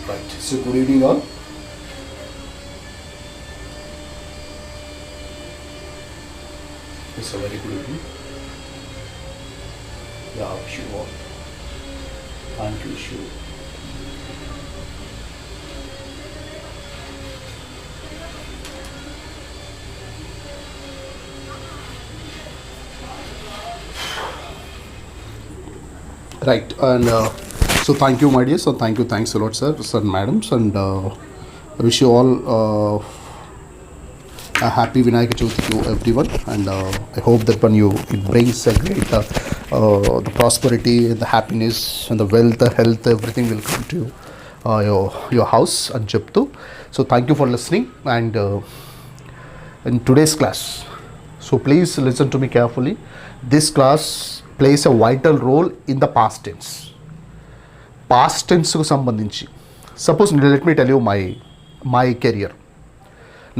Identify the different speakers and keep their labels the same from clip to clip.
Speaker 1: Right. So good evening all. It's a very good evening. Yeah, wish you all. Thank you, Shiv. Right, and so thank you, my dear. So thanks a lot, sir and madams, and I wish you all a happy Vinayaka Chavithi to everyone, and I hope that when you it brings a great the prosperity, the happiness, and the wealth, the health, everything will come to you, your house and Jeptu. So thank you for listening, and in today's class, so please listen to me carefully. This class plays a vital role in the past tense. Past టెన్స్కు సంబంధించి suppose let me tell you my career.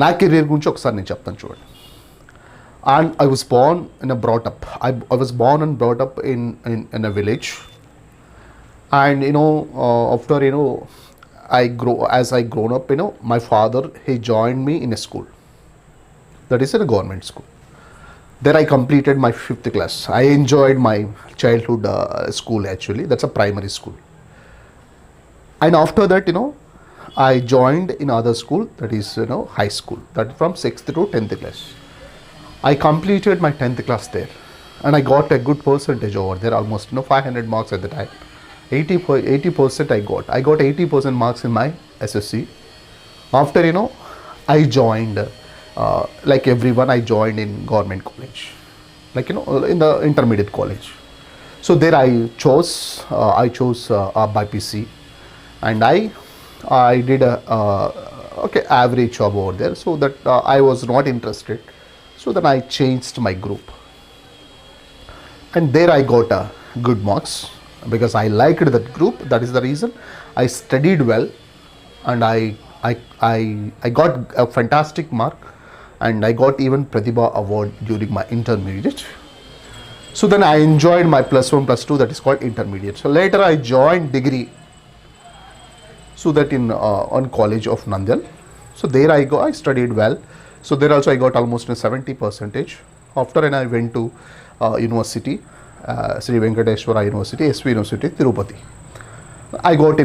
Speaker 1: నా career గురించి ఒకసారి నేను చెప్తాను చూడండి. And I was born in a brought up I was born and brought up in a village. And after as I grown up, my father, he joined me in a school, that is in a government school. There I completed my 5th class. I enjoyed my childhood school actually. That's a primary school. And after that, I joined in other school, that is, high school, that from 6th to 10th class. I completed my 10th class there, and I got a good percentage over there, almost 500 marks at the time. 80% I got. I got 80% marks in my SSC. After, I joined, like everyone, I joined in government college, like, in the intermediate college. So there I chose BPC, and I did a average job over there, so that I was not interested. So then I changed my group, and there I got good marks because I liked that group. That is the reason I studied well, and I got a fantastic mark, and I got even Pratibha award during my intermediate. So then I enjoyed my +1 +2, that is called intermediate. So later I joined degree, so that in on college of Nandyal. So there I studied well. So there also I got almost a 70%. After, and I went to university, Sri Venkateshwara University, SV University, Tirupati. I got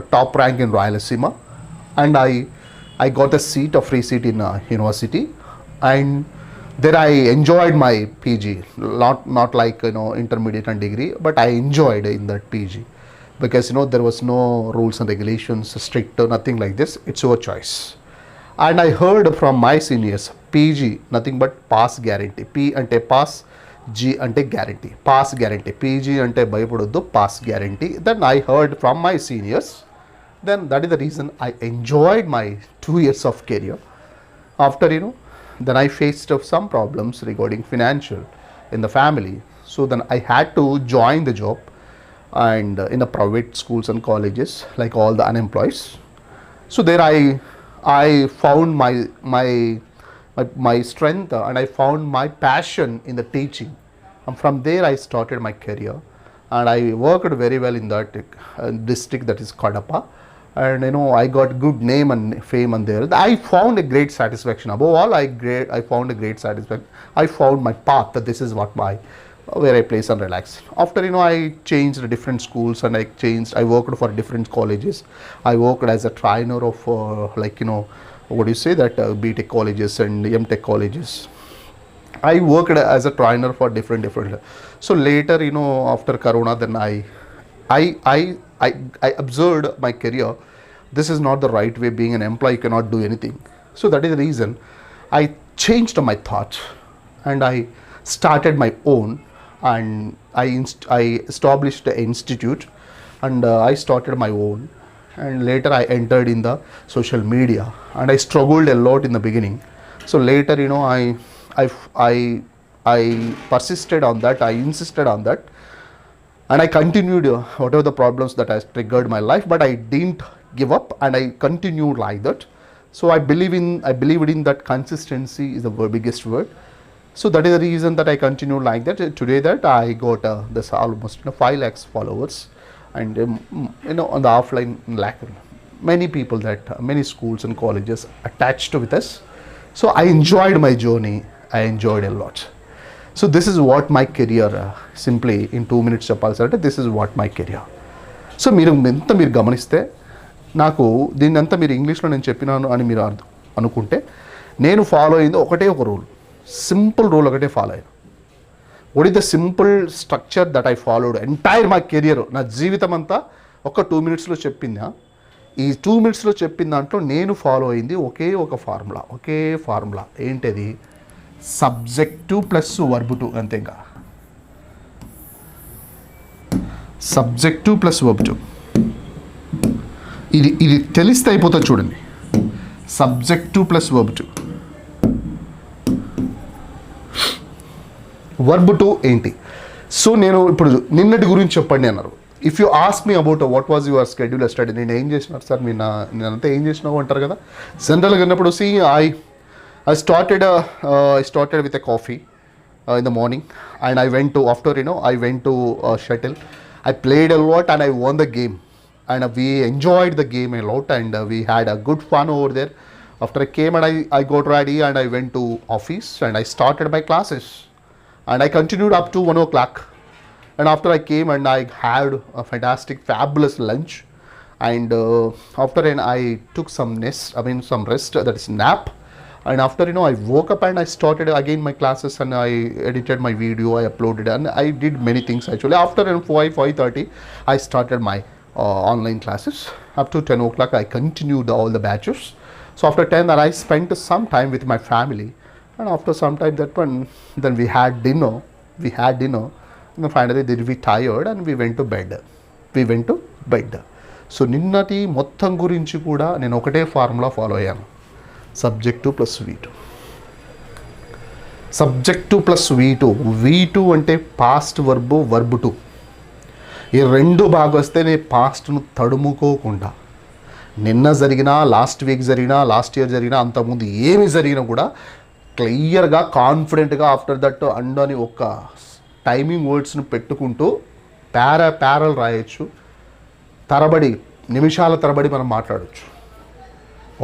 Speaker 1: a top rank in Rayalaseema, and I got a seat, a free seat in university, and there I enjoyed my PG. Not like intermediate and degree, but I enjoyed in that PG. Because there was no rules and regulations strict or nothing like this. It's your choice. And I heard from my seniors, PG nothing but pass guarantee. P ante pass, G ante guarantee. Pass guarantee. PG ante bhayapododdu, pass guarantee. Then I heard from my seniors. Then that is the reason I enjoyed my 2 years of career. After then I faced some problems regarding financial in the family. So then I had to join the job, and in the private schools and colleges, like all the unemployed. So there I found my strength, and I found my passion in the teaching, and from there I started my career, and I worked very well in that district, that is Kadapa, and I got good name and fame, and there I found a great satisfaction. Above all, I found a great satisfaction. I found my path, that this is what where I place and relax. After I changed different schools, and I worked for different colleges. I worked as a trainer of what do you say, that BTech colleges and MTech colleges. I worked as a trainer for different. So later, after Corona, then I observed my career. This is not the right way. Being an employee, you cannot do anything. So that is the reason I changed my thought, and I started my own, and I established an institute, and I started my own, and later I entered in the social media, and I struggled a lot in the beginning. So later I persisted on that, I insisted on that, and I continued whatever the problems that has triggered my life, but I didn't give up, and I continued like that. So I believed in that consistency is the biggest word. So that is the reason that I continue like that. Today that I got this almost 5 lakhs followers, and on the offline, like many people that many schools and colleges attached with us. So I enjoyed my journey. I enjoyed a lot. So this is what my career, simply in 2 minutes చెప్పాల్సి this is what my career. So మీరు గమనిస్తే నాకు దీన్ని అంతా మీరు ఇంగ్లీష్లో నేను చెప్పినాను అని మీరు అనుకుంటే, నేను ఫాలో అయింది ఒకటే ఒక రూల్, సింపుల్ రూల్ ఒకటే ఫాలో అయ్యాను. What is the simple structure that I followed entire my career. నా జీవితం అంతా ఒక 2 minutesలో చెప్పిందా, ఈ 2 minutesలో చెప్పిన దాంట్లో నేను ఫాలో అయింది ఒకే ఒక ఫార్ములా. ఏంటది? సబ్జెక్టు ప్లస్ వర్బ్ టు, అంతే. ఇంకా సబ్జెక్టు ప్లస్ వర్బ్ టు, ఇది తెలిస్తే అయిపోతుంది. చూడండి, subject plus verb to. Verb to ఏంటి? సో నేను ఇప్పుడు నిన్నటి గురించి చెప్పండి అన్నారు. If you ask me about what was your schedule study, నేను ఏం చేసినారు సార్, నేనంతా ఏం చేసినావు అంటారు కదా. జనరల్గా అన్నప్పుడు I started with a coffee in the morning, and I went to shuttle. I played a lot and I won the game, and we enjoyed the game a lot, and we had a good fun over there. After I came and I got ready and I went to office and I started my classes, and I continued up to 1 o'clock. And after I came and I had a fantastic, fabulous lunch, and after I took some rest, that is nap. And after I woke up and I started again my classes, and I edited my video, I uploaded, and I did many things actually. After 5:30 I started my online classes. Up to 10 o'clock I continued all the batches. So after 10 that I spent some time with my family, and after some time then we had dinner, and then finally we tired and we went to bed. So నిన్నటి మొత్తం గురించి కూడా నేను ఒకటే formula follow అయ్యాను, subject plus V2 అంటే past verb to. ఈ రెండు బాగా వస్తే నేను పాస్ట్ను తడుముకోకుండా, నిన్న జరిగినా, లాస్ట్ వీక్ జరిగినా, లాస్ట్ ఇయర్ జరిగినా, అంతకుముందు ఏమి జరిగినా కూడా క్లియర్గా, కాన్ఫిడెంట్గా ఆఫ్టర్ దట్ అని ఒక టైమింగ్ వర్డ్స్ను పెట్టుకుంటూ ప్యారల్ రాయొచ్చు, నిమిషాల తరబడి మనం మాట్లాడచ్చు.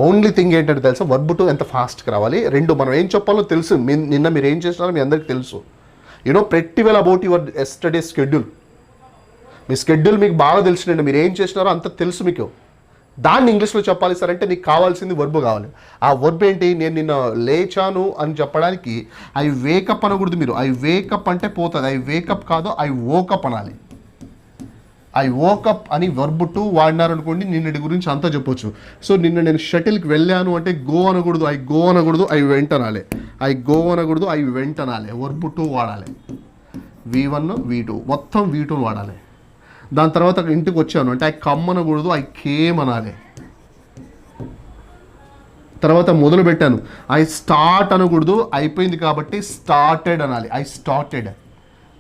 Speaker 1: ఓన్లీ థింగ్ ఏంటంటే తెలుసా, వర్బ్ టు ఎంత ఫాస్ట్గా రావాలి. రెండు మనం ఏం చెప్పాలో తెలుసు. నిన్న మీరు ఏం చేసినారో మీ అందరికీ తెలుసు. pretty well about your yesterday schedule. Me schedule మీకు బాగా తెలిసినండి, మీరు ఏం చేసినారో అంత తెలుసు మీకు. దాన్ని ఇంగ్లీష్లో చెప్పాలి సార్ అంటే నీకు కావాల్సింది వర్బ్ కావాలి. ఆ వర్బ్ ఏంటి? నేను నిన్న లేచాను అని చెప్పడానికి ఐ వేకప్ అనకూడదు. మీరు ఐ వేకప్ అంటే పోతుంది, ఐ వేకప్ కాదు, ఐ వోకప్ అనాలి. ఐ వోకప్ అని వర్బ్ టు వాడినారనుకోండి, నిన్నటి గురించి అంతా చెప్పొచ్చు. సో నిన్న నేను షటిల్కి వెళ్ళాను అంటే గో అనకూడదు, ఐ గో అనకూడదు, ఐ వెంట అనాలి. ఐ గో అనకూడదు, ఐ వెంట అనాలి. వర్బ్ టు వాడాలి. V1 V2 మొత్తం V2 వాడాలి. దాని తర్వాత ఇంటికి వచ్చాను అంటే ఐ కమ్ అనకూడదు, ఐ కేమ్ అనాలి. తర్వాత మొదలు పెట్టాను, ఐ స్టార్ట్ అనకూడదు, అయిపోయింది కాబట్టి స్టార్టెడ్ అనాలి. I started.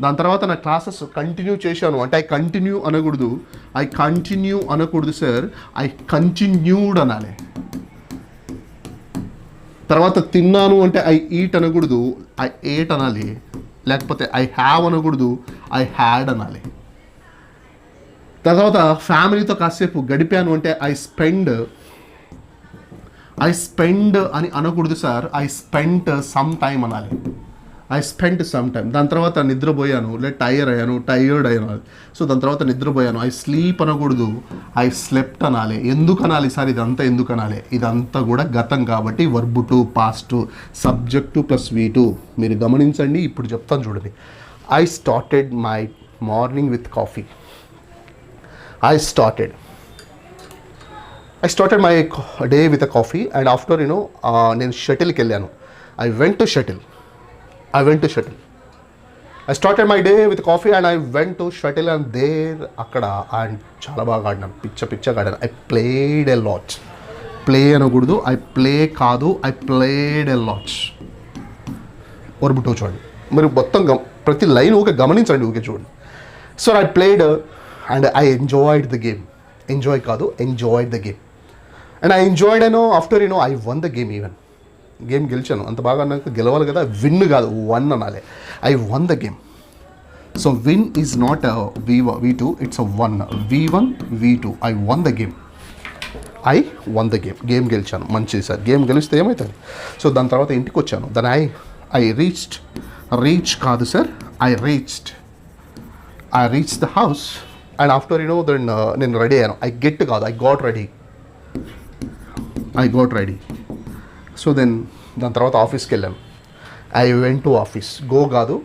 Speaker 1: దాని తర్వాత నా క్లాసెస్ కంటిన్యూ చేశాను అంటే ఐ కంటిన్యూ అనకూడదు, ఐ కంటిన్యూ అనకూడదు సార్, ఐ కంటిన్యూడ్ అనాలి. తర్వాత తిన్నాను అంటే ఐ ఈట్ అనకూడదు, ఐ ఏట్ అనాలి. లేకపోతే ఐ హ్యావ్ అనకూడదు, ఐ హ్యాడ్ అనాలి. తర్వాత ఫ్యామిలీతో కాసేపు గడిపాను అంటే ఐ స్పెండ్ అని అనకూడదు sir, I spent some time అనాలి. I spent some time. దాని తర్వాత నిద్రపోయాను, టైర్డ్ అయ్యాను. సో దాని తర్వాత నిద్రపోయాను, ఐ స్లీప్ అనకూడదు, ఐ స్లెప్ట్ అనాలి. ఎందుకు అనాలి సార్? ఇదంతా ఎందుకు అనాలి? ఇదంతా కూడా గతం కాబట్టి verb to, past, subject plus V2. మీరు గమనించండి, ఇప్పుడు చెప్తాను చూడండి. I started my morning with coffee. I started my day with a coffee, and after నేను షటిల్కి వెళ్ళాను. I went to shuttle. I started my day with coffee and I went to shuttle, and there అక్కడ చాలా బాగా ఆడినాను, పిచ్చగా ఆడాను. I played a lot. Play అనకూడదు, I play కాదు, I played a lot. Verb to చూడండి, మీరు మొత్తం ప్రతి లైన్ ఊకే గమనించండి, ఊకే చూడండి. So I played and I enjoyed the game. Enjoy కాదు, enjoyed the game. And I enjoyed, after I won the game even. Game గెలిచాను. అంత బాగా నాకు గెలవాలి కదా, విన్ కాదు, వన్ అనాలి. I won the game. So win is not a V2, it's a 1. V1, V2. I won the game. Game గెలిచాను, మంచిది సార్. గేమ్ గెలిస్తే ఏమవుతుంది? సో దాని తర్వాత ఇంటికి వచ్చాను. దెన్ ఐ రీచ్ కాదు sir, I reach the house and after then నేను రెడీ అయ్యాను. I got ready. సో దాని తర్వాత ఆఫీస్కి వెళ్ళాను. I went to office. Go కాదు,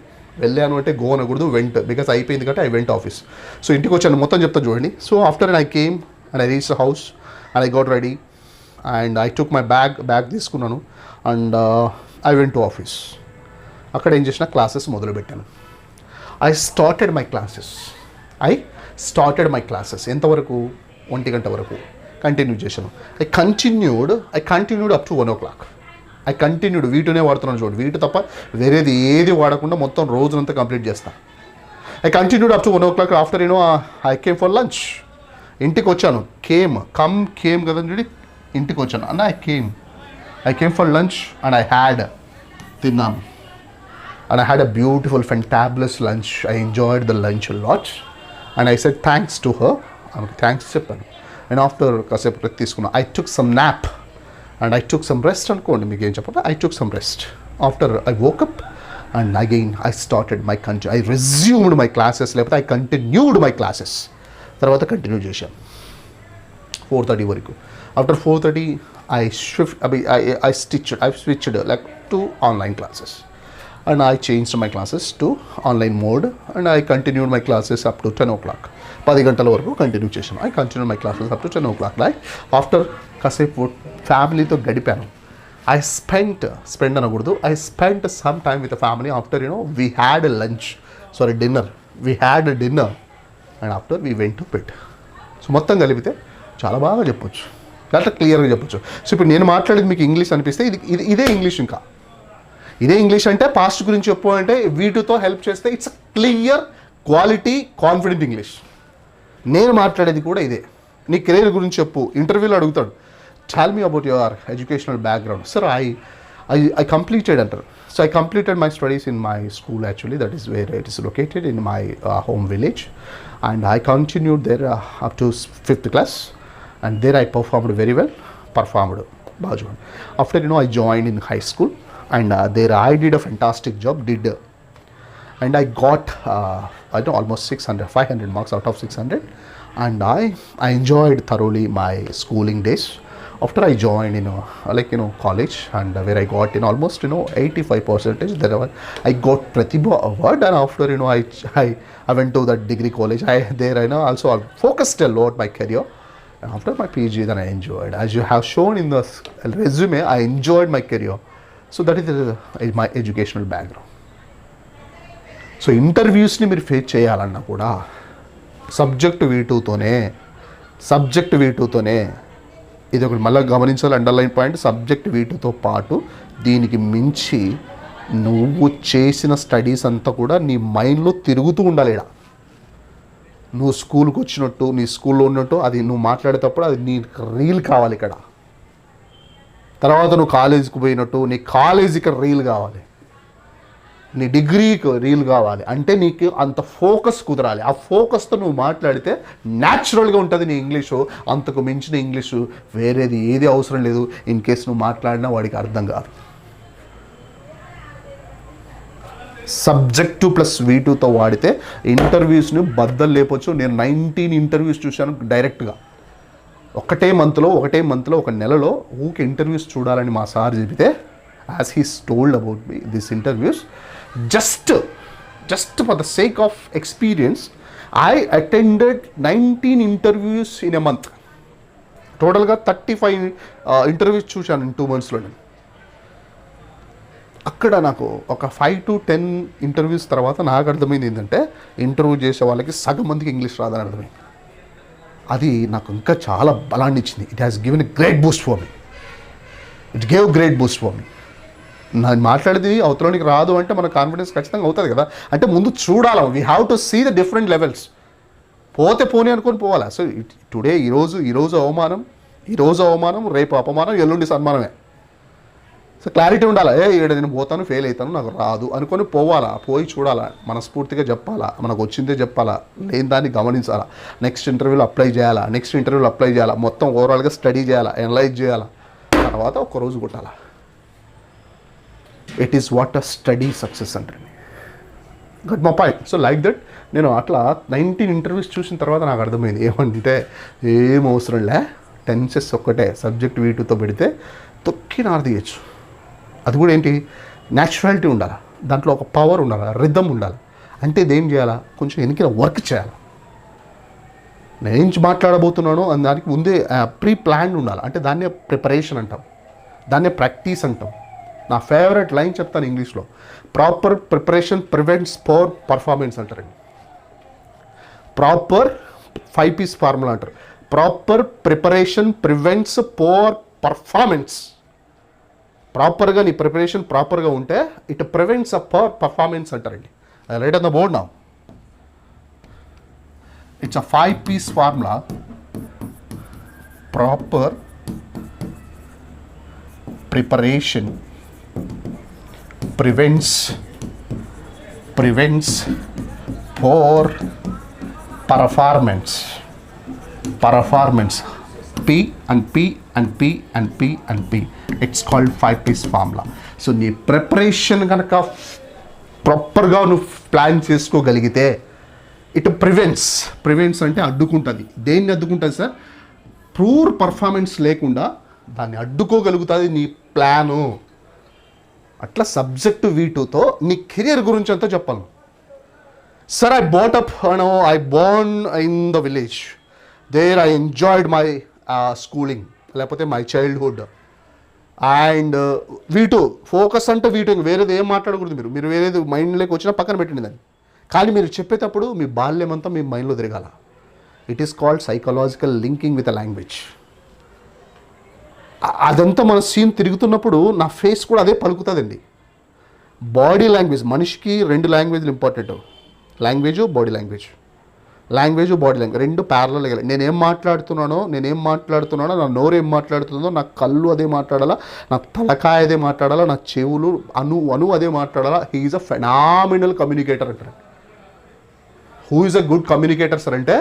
Speaker 1: వెళ్ళాను అంటే గో అనకూడదు, వెంట్, బికాస్ అయిపోయింది కాబట్టి ఐ వెంట్ ఆఫీస్. సో ఇంటికి వచ్చాను, మొత్తం చెప్తాను చూడండి. So after I came and I reach the house and I got ready and I took my bag తీసుకున్నాను and I went to office. అక్కడ ఏం చేసిన, క్లాసెస్ మొదలుపెట్టాను. ఐ స్టార్టెడ్ మై క్లాసెస్ ఎంతవరకు? 1 గంట వరకు కంటిన్యూ చేశాను. I continued up to 1 o'clock. I continued. వీటినే వాడుతున్నాను చూడండి, వీటి తప్ప వేరేది ఏది వాడకుండా మొత్తం రోజునంతా కంప్లీట్ చేస్తాను. I continued up to 1 o'clock. After I came for lunch. ఇంటికి వచ్చాను. కేమ్ కదండి, ఇంటికి వచ్చాను అన్న. I came for lunch and తిన్నాను. And I had a beautiful fantabulous lunch. I enjoyed the lunch lot and I said thanks to her. ఆమెకి thanks చెప్పాను. And after కాసేపు బ్రేక్ తీసుకున్నాను. I took some nap and I took some rest అనుకోండి, మీకు ఏం చెప్పాలి. I took some rest. After I woke up and again I resumed my classes, లేకపోతే I continued my classes. తర్వాత కంటిన్యూ చేశాను 4:30 వరకు. After 4:30 I switched like to online classes and I changed my classes to online mode and I continued my classes up to 10 o'clock. 10 గంటల వరకు continue చేశాను. I continued my classes up to 10 o'clock. Like after కాసేపు ఫ్యామిలీతో గడిపాను. I spent some time with the family. After we had a dinner and after we went to bed. So మొత్తం కలిపితే చాలా బాగా చెప్పొచ్చు, చాలా క్లియర్గా చెప్పొచ్చు. సో ఇప్పుడు నేను మాట్లాడేది మీకు ఇంగ్లీష్ అనిపిస్తే ఇదే ఇంగ్లీష్. ఇంకా ఇదే ఇంగ్లీష్ అంటే పాస్ట్ గురించి చెప్పు అంటే వీటితో హెల్ప్ చేస్తే it's clear, quality, confident English. నేను మాట్లాడేది కూడా ఇదే. నీ కెరీర్ గురించి చెప్పు, ఇంటర్వ్యూలో అడుగుతాడు, tell me about your educational background. Sir I completed So I completed my studies in my school actually, that is where it is located in my home village, and I continued there up to 5th class, and there I performed very well, After I joined in high school, and there I did a fantastic job, and I got almost 500 marks out of 600, and I enjoyed thoroughly my schooling days. After I joined college, and where I got almost 85%, there I got Pratibha award, and after I went to that degree college. Also I focused a lot my career. And after my PG, then I enjoyed, as you have shown in the resume, I enjoyed my career. So that is my educational background. So interviews ni meer face cheyalanna kuda subject V2 తోనే ఇది ఒకటి మళ్ళీ గమనించాలి, underline point. Subject వీటితో పాటు దీనికి మించి నువ్వు చేసిన స్టడీస్ అంతా కూడా నీ మైండ్లో తిరుగుతూ ఉండాలి. నువ్వు స్కూల్కి వచ్చినట్టు, నీ స్కూల్లో ఉన్నట్టు అది నువ్వు మాట్లాడేటప్పుడు అది నీ రీల్ కావాలి ఇక్కడ. తర్వాత నువ్వు కాలేజీకి పోయినట్టు నీ కాలేజీకి రీల్ కావాలి, నీ డిగ్రీకి రీల్ కావాలి. అంటే నీకు అంత ఫోకస్ కుదరాలి. ఆ ఫోకస్తో నువ్వు మాట్లాడితే న్యాచురల్గా ఉంటుంది నీ ఇంగ్లీషు. అంతకు మించిన ఇంగ్లీషు వేరేది ఏది అవసరం లేదు. ఇన్ కేస్ నువ్వు మాట్లాడినా వాడికి అర్థం కాదు. సబ్జెక్టు ప్లస్ V2తో వాడితే ఇంటర్వ్యూస్ని బద్దలు లేపొచ్చు. నేను 19 ఇంటర్వ్యూస్ చూశాను డైరెక్ట్గా. ఒకటే మంత్లో ఒక నెలలో ఊకే ఇంటర్వ్యూస్ చూడాలని మా సార్ చెబితే, as he's told about me these interviews, just for the sake of experience, I attended 19 interviews in a month. టోటల్గా 35 ఇంటర్వ్యూస్ చూశాను in 2 monthsలో. అక్కడ నాకు ఒక 5 to 10 ఇంటర్వ్యూస్ తర్వాత నాకు అర్థమైంది ఏంటంటే, ఇంటర్వ్యూ చేసే వాళ్ళకి సగం మందికి ఇంగ్లీష్ రాదని అర్థమైంది. అది నాకు ఇంకా చాలా బలాన్ని ఇచ్చింది. It has given a great Boost for me. It gave great Boost for me. నేను మాట్లాడేది అవతలోనికి రాదు అంటే మన కాన్ఫిడెన్స్ ఖచ్చితంగా అవుతుంది కదా. అంటే ముందు చూడాలి. We have to see the different levels. పోనీ అనుకొని పోవాలా. సో టుడే ఈరోజు అవమానం, రేపు అపమానం, ఎల్లుండి సన్మానమే. సో క్లారిటీ ఉండాలా, ఈడ నేను పోతాను ఫెయిల్ అవుతాను నాకు రాదు అనుకొని పోవాలా, పోయి చూడాలా, మనస్ఫూర్తిగా చెప్పాలా, మనకు వచ్చిందే చెప్పాలా, లేని దాన్ని గమనించాలా, నెక్స్ట్ ఇంటర్వ్యూలో అప్లై చేయాలా, మొత్తం ఓవరాల్గా స్టడీ చేయాలా, అనలైజ్ చేయాలా, తర్వాత ఒక్కరోజు కొట్టాలా. It is what a study success అంటారండి. Got my point. So like that నేను అట్లా 19 ఇంటర్వ్యూస్ చూసిన తర్వాత నాకు అర్థమైంది ఏమంటే ఏం అవసరం లే, టెన్సెస్ ఒక్కటే సబ్జెక్ట్ వీటితో పెడితే తొక్కి నారదీయచ్చు. అది కూడా ఏంటి, న్యాచురాలిటీ ఉండాలి, దాంట్లో ఒక పవర్ ఉండాలి, రిథమ్ ఉండాలి. అంటే ఇదేం చేయాలా, కొంచెం వెనక వర్క్ చేయాలి. నేను ఏం మాట్లాడబోతున్నానో దానికి ముందే ప్రీ ప్లాన్డ్ ఉండాలి. అంటే దాన్నే ప్రిపరేషన్ అంటాం, దాన్నే ప్రాక్టీస్ అంటాం. నా ఫేవరెట్ లైన్ చెప్తాను ఇంగ్లీష్లో, proper preparation prevents poor performance అంటారండి. ప్రాపర్ 5Ps ఫార్ములా అంటారు. Proper preparation prevents poor performance. ప్రాపర్గా నీ ప్రిపరేషన్ ప్రాపర్గా ఉంటే it prevents a poor performance అంటారండి. Right on the board now. It's a 5Ps formula. Proper preparation prevents poor performance. P and P and P and P and P. It's called 5Ps formula. So నీ preparation కనుక ప్రాపర్గా నువ్వు plan చేసుకోగలిగితే it prevents అంటే అడ్డుకుంటుంది. దేన్ని అడ్డుకుంటుంది sir? Poor performance లేకుండా దాన్ని అడ్డుకోగలుగుతుంది నీ ప్లాను. అట్లా సబ్జెక్టు V2తో నీ కెరియర్ గురించి అంతా చెప్పాలి. Sir I born in the village, there I enjoyed my schooling, లేకపోతే my childhood. And V2 focus అంటే V2, వేరేది ఏం మాట్లాడకూడదు. మీరు వేరేది మైండ్లోకి వచ్చినా పక్కన పెట్టండి దాన్ని. కానీ మీరు చెప్పేటప్పుడు మీ బాల్యం అంతా మీ మైండ్లో తిరగాల. It is called psychological linking with a language. అదంతా మన సీన్ తిరుగుతున్నప్పుడు నా ఫేస్ కూడా అదే పలుకుతుందండి. బాడీ లాంగ్వేజ్, మనిషికి 2 లాంగ్వేజ్లు ఇంపార్టెంట్, లాంగ్వేజ్ బాడీ లాంగ్వేజ్ రెండు ప్యారలల్ అయ్యాలి. నేనేం మాట్లాడుతున్నానో నా నోరు ఏం మాట్లాడుతుందో, నా కళ్ళు అదే మాట్లాడాలా, నా తలకాయ అదే మాట్లాడాలా, నా చెవులు అను అదే మాట్లాడాలా. He is a phenomenal communicator అంటారు. Who is a good communicator sir అంటే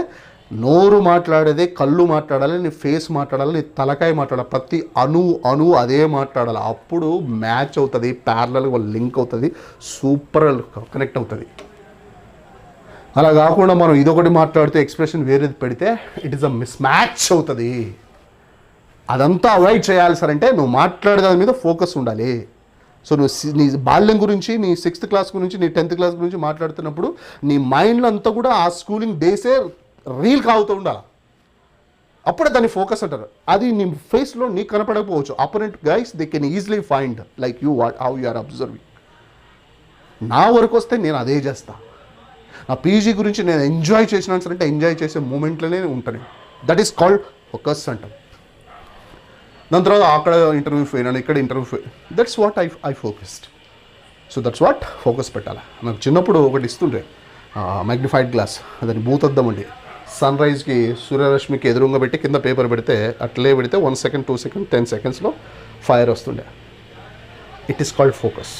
Speaker 1: నోరు మాట్లాడేదే, కళ్ళు మాట్లాడాలి, నీ ఫేస్ మాట్లాడాలి, నీ తలకాయ మాట్లాడాలి, ప్రతి అణు అదే మాట్లాడాలి. అప్పుడు మ్యాచ్ అవుతుంది, ప్యారలల్గా లింక్ అవుతుంది, సూపర్ కనెక్ట్ అవుతుంది. అలా కాకుండా మనం ఇదొకటి మాట్లాడితే ఎక్స్ప్రెషన్ వేరేది పెడితే it is a miss match అవుతుంది. అదంతా అవాయిడ్ చేయాలి సార్ అంటే నువ్వు మాట్లాడే దాని మీద ఫోకస్ ఉండాలి. సో నువ్వు నీ బాల్యం గురించి, నీ 6th క్లాస్ గురించి, నీ 10th క్లాస్ గురించి మాట్లాడుతున్నప్పుడు నీ మైండ్లో అంతా కూడా ఆ స్కూలింగ్ డేసే రీల్ కావుతూ ఉండాలి. అప్పుడే దాన్ని ఫోకస్ అంటారు. అది నీ ఫేస్లో నీకు కనపడకపోవచ్చు. Opponent guys they can easily find like you how you are observing. నా వరకు వస్తే నేను అదే చేస్తా. నా పీజీ గురించి నేను ఎంజాయ్ చేసినాను సార్ అంటే ఎంజాయ్ చేసే మూమెంట్లోనే ఉంటాను. దట్ ఈస్ కాల్డ్ ఫోకస్ అంటాం. దాని తర్వాత అక్కడ ఇంటర్వ్యూ పోయినాను, ఇక్కడ ఇంటర్వ్యూ పోయినా, that's what I focused. So that's what focus పెట్టాలి. నాకు చిన్నప్పుడు ఒకటి ఇస్తుండే మ్యాగ్నిఫైడ్ గ్లాస్, దాన్ని భూతద్దం అండి. సన్ రైజ్కి సూర్యరశ్మికి ఎదురుగా పెట్టి కింద పేపర్ పెడితే అట్లే పెడితే 1 సెకండ్ 2 సెకండ్ 10 సెకండ్స్లో ఫైర్ వస్తుండే. It is called focus.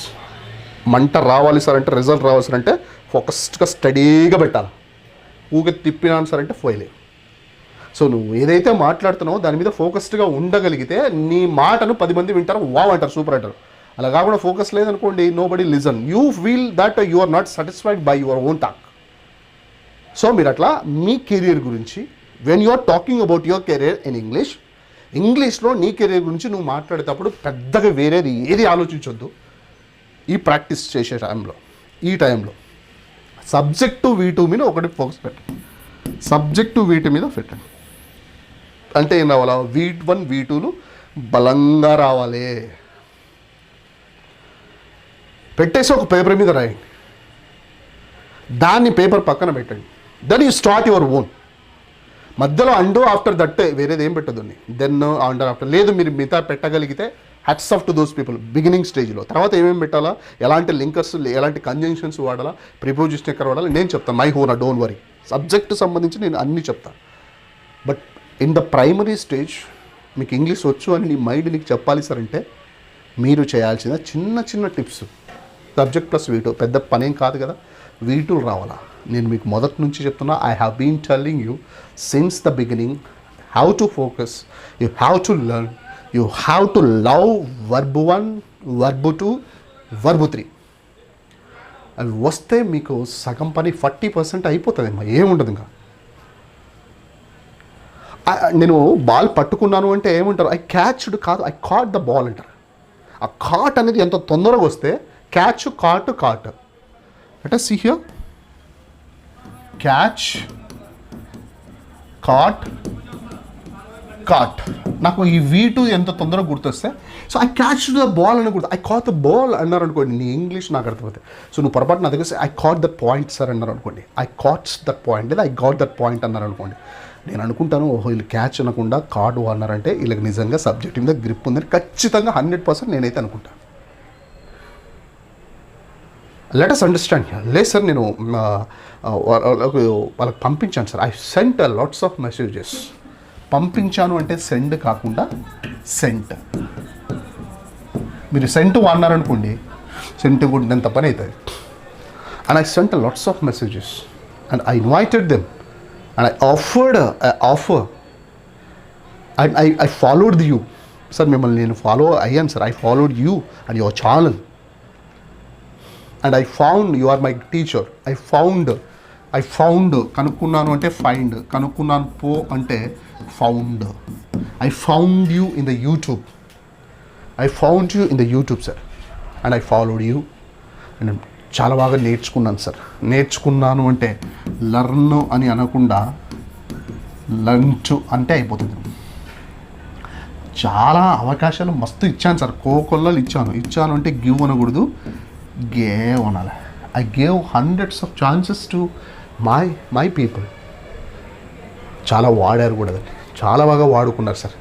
Speaker 1: మంట రావాలి సార్ అంటే, రిజల్ట్ రావాలి సార్ అంటే ఫోకస్డ్గా స్టడీగా పెట్టాలి. ఊగే తిప్పినాను సార్ అంటే ఫెయిల్. సో నువ్వు ఏదైతే మాట్లాడుతున్నావో దాని మీద ఫోకస్డ్గా ఉండగలిగితే నీ మాటను 10 మంది వింటారు, వావ్ అంటారు, సూపర్ అంటారు. అలా కాకుండా ఫోకస్ లేదనుకోండి, nobody listen. You feel that you are not satisfied by your own talk. So మీరు అట్లా మీ కెరియర్ గురించి, when you are talking about your career in ఇంగ్లీష్లో నీ కెరియర్ గురించి నువ్వు మాట్లాడేటప్పుడు పెద్దగా వేరేది ఏది ఆలోచించొద్దు. ఈ ప్రాక్టీస్ చేసే టైంలో, ఈ టైంలో సబ్జెక్టు V2 మీద ఒకటి ఫోకస్ పెట్టండి. సబ్జెక్టు V2 మీద పెట్టండి. అంటే ఏం రావాలా, V1 V2లు బలంగా రావాలి. పెట్టేసి ఒక పేపర్ మీద రాయండి, దాన్ని పేపర్ పక్కన పెట్టండి. Then you start your own. మధ్యలో అండ్ ఆఫ్టర్ దట్ వేరేది ఏం పెట్టదు. దెన్ అండ్ ఆఫ్టర్ లేదు. మీరు మిగతా పెట్టగలిగితే hats off to those people beginning స్టేజ్లో. తర్వాత ఏమేమి పెట్టాలా, ఎలాంటి లింకర్స్, ఎలాంటి కంజంక్షన్స్ వాడాలా, ప్రిపోజిషన్ ఎక్కడ వాడాలి నేను చెప్తాను. మై హోనా, డోంట్ వరీ. సబ్జెక్టు సంబంధించి నేను అన్నీ చెప్తాను. But in the primary stage మీకు ఇంగ్లీష్ వచ్చు అని నీ మైండ్ నీకు చెప్పాలి సార్ అంటే మీరు చేయాల్సిన చిన్న చిన్న టిప్స్, సబ్జెక్ట్ ప్లస్ వీటూ పెద్ద పనేం కాదు కదా, వీటూలు రావాలా. నేను మీకు మొదటి నుంచి చెప్తున్నా, I have been telling you since the beginning how to focus, you have to learn, you have to love verb 1, verb 2, verb 3. అవి వస్తే మీకు సగం పని 40% అయిపోతుందమ్మా, ఏముండదు ఇంకా. నేను బాల్ పట్టుకున్నాను అంటే ఏమంటారు, ఐ క్యాచ్డ్ కాదు, ఐ కాట్ ద బాల్ అంటారు. ఆ కాట్ అనేది ఎంత తొందరగా వస్తే క్యాచ్, కాట్ అంటే సీ హియర్, క్యాచ్, కాట్. నాకు ఈ V2 ఎంత తొందరగా గుర్తొస్తే, so I catch the ball అని గుర్తు, ఐ కాట్ ద బాల్ అన్నారు అనుకోండి, నీ ఇంగ్లీష్ నాకు అర్థమవుతాయి. సో నువ్వు పొరపాటు నా దగ్గర I caught that point sir అన్నారు అనుకోండి, ఐ కాట్స్ దట్ పాయింట్ లేదా ఐ గాట్ దట్ పాయింట్ అన్నారు అనుకోండి, నేను అనుకుంటాను ఓహో వీళ్ళు క్యాచ్ అనకుండా కార్డు అన్నారంటే వీళ్ళకి నిజంగా సబ్జెక్ట్ మీద గ్రిప్ ఉందని ఖచ్చితంగా 100% నేనైతే అనుకుంటాను. Let us understand. లేదు సార్ నేను వాళ్ళకి పంపించాను sir, I sent lots of messages. పంపించాను అంటే సెండ్ కాకుండా సెంట్. మీరు సెంట్ వాడినారనుకోండి, సెంట్ కొట్టినంత పని అవుతుంది. And I sent lots of messages and I invited them and I offered an offer and I followed you. Sir, మిమ్మల్ని నేను ఫాలో అయ్యాను sir, I followed you and your channel and I found you are my teacher. I found కనుక్కున్నాను అంటే find, కనుక్కున్నాను పో అంటే found. I found you in the YouTube. I found you in the YouTube sir and I followed you and చాలా బాగా నేర్చుకున్నాను sir. నేర్చుకున్నాను అంటే learn అని అనకుండా లంచ్ అంటే అయిపోతుంది. చాలా అవకాశాలు మస్తు ఇచ్చాను సార్, కోకొల్లలు ఇచ్చాను అంటే గివ్ అనకూడదు, గేవ్ అనాలి. I gave hundreds of chances to my people. చాలా వాడారు కూడా, చాలా బాగా వాడుకున్నారు సార్.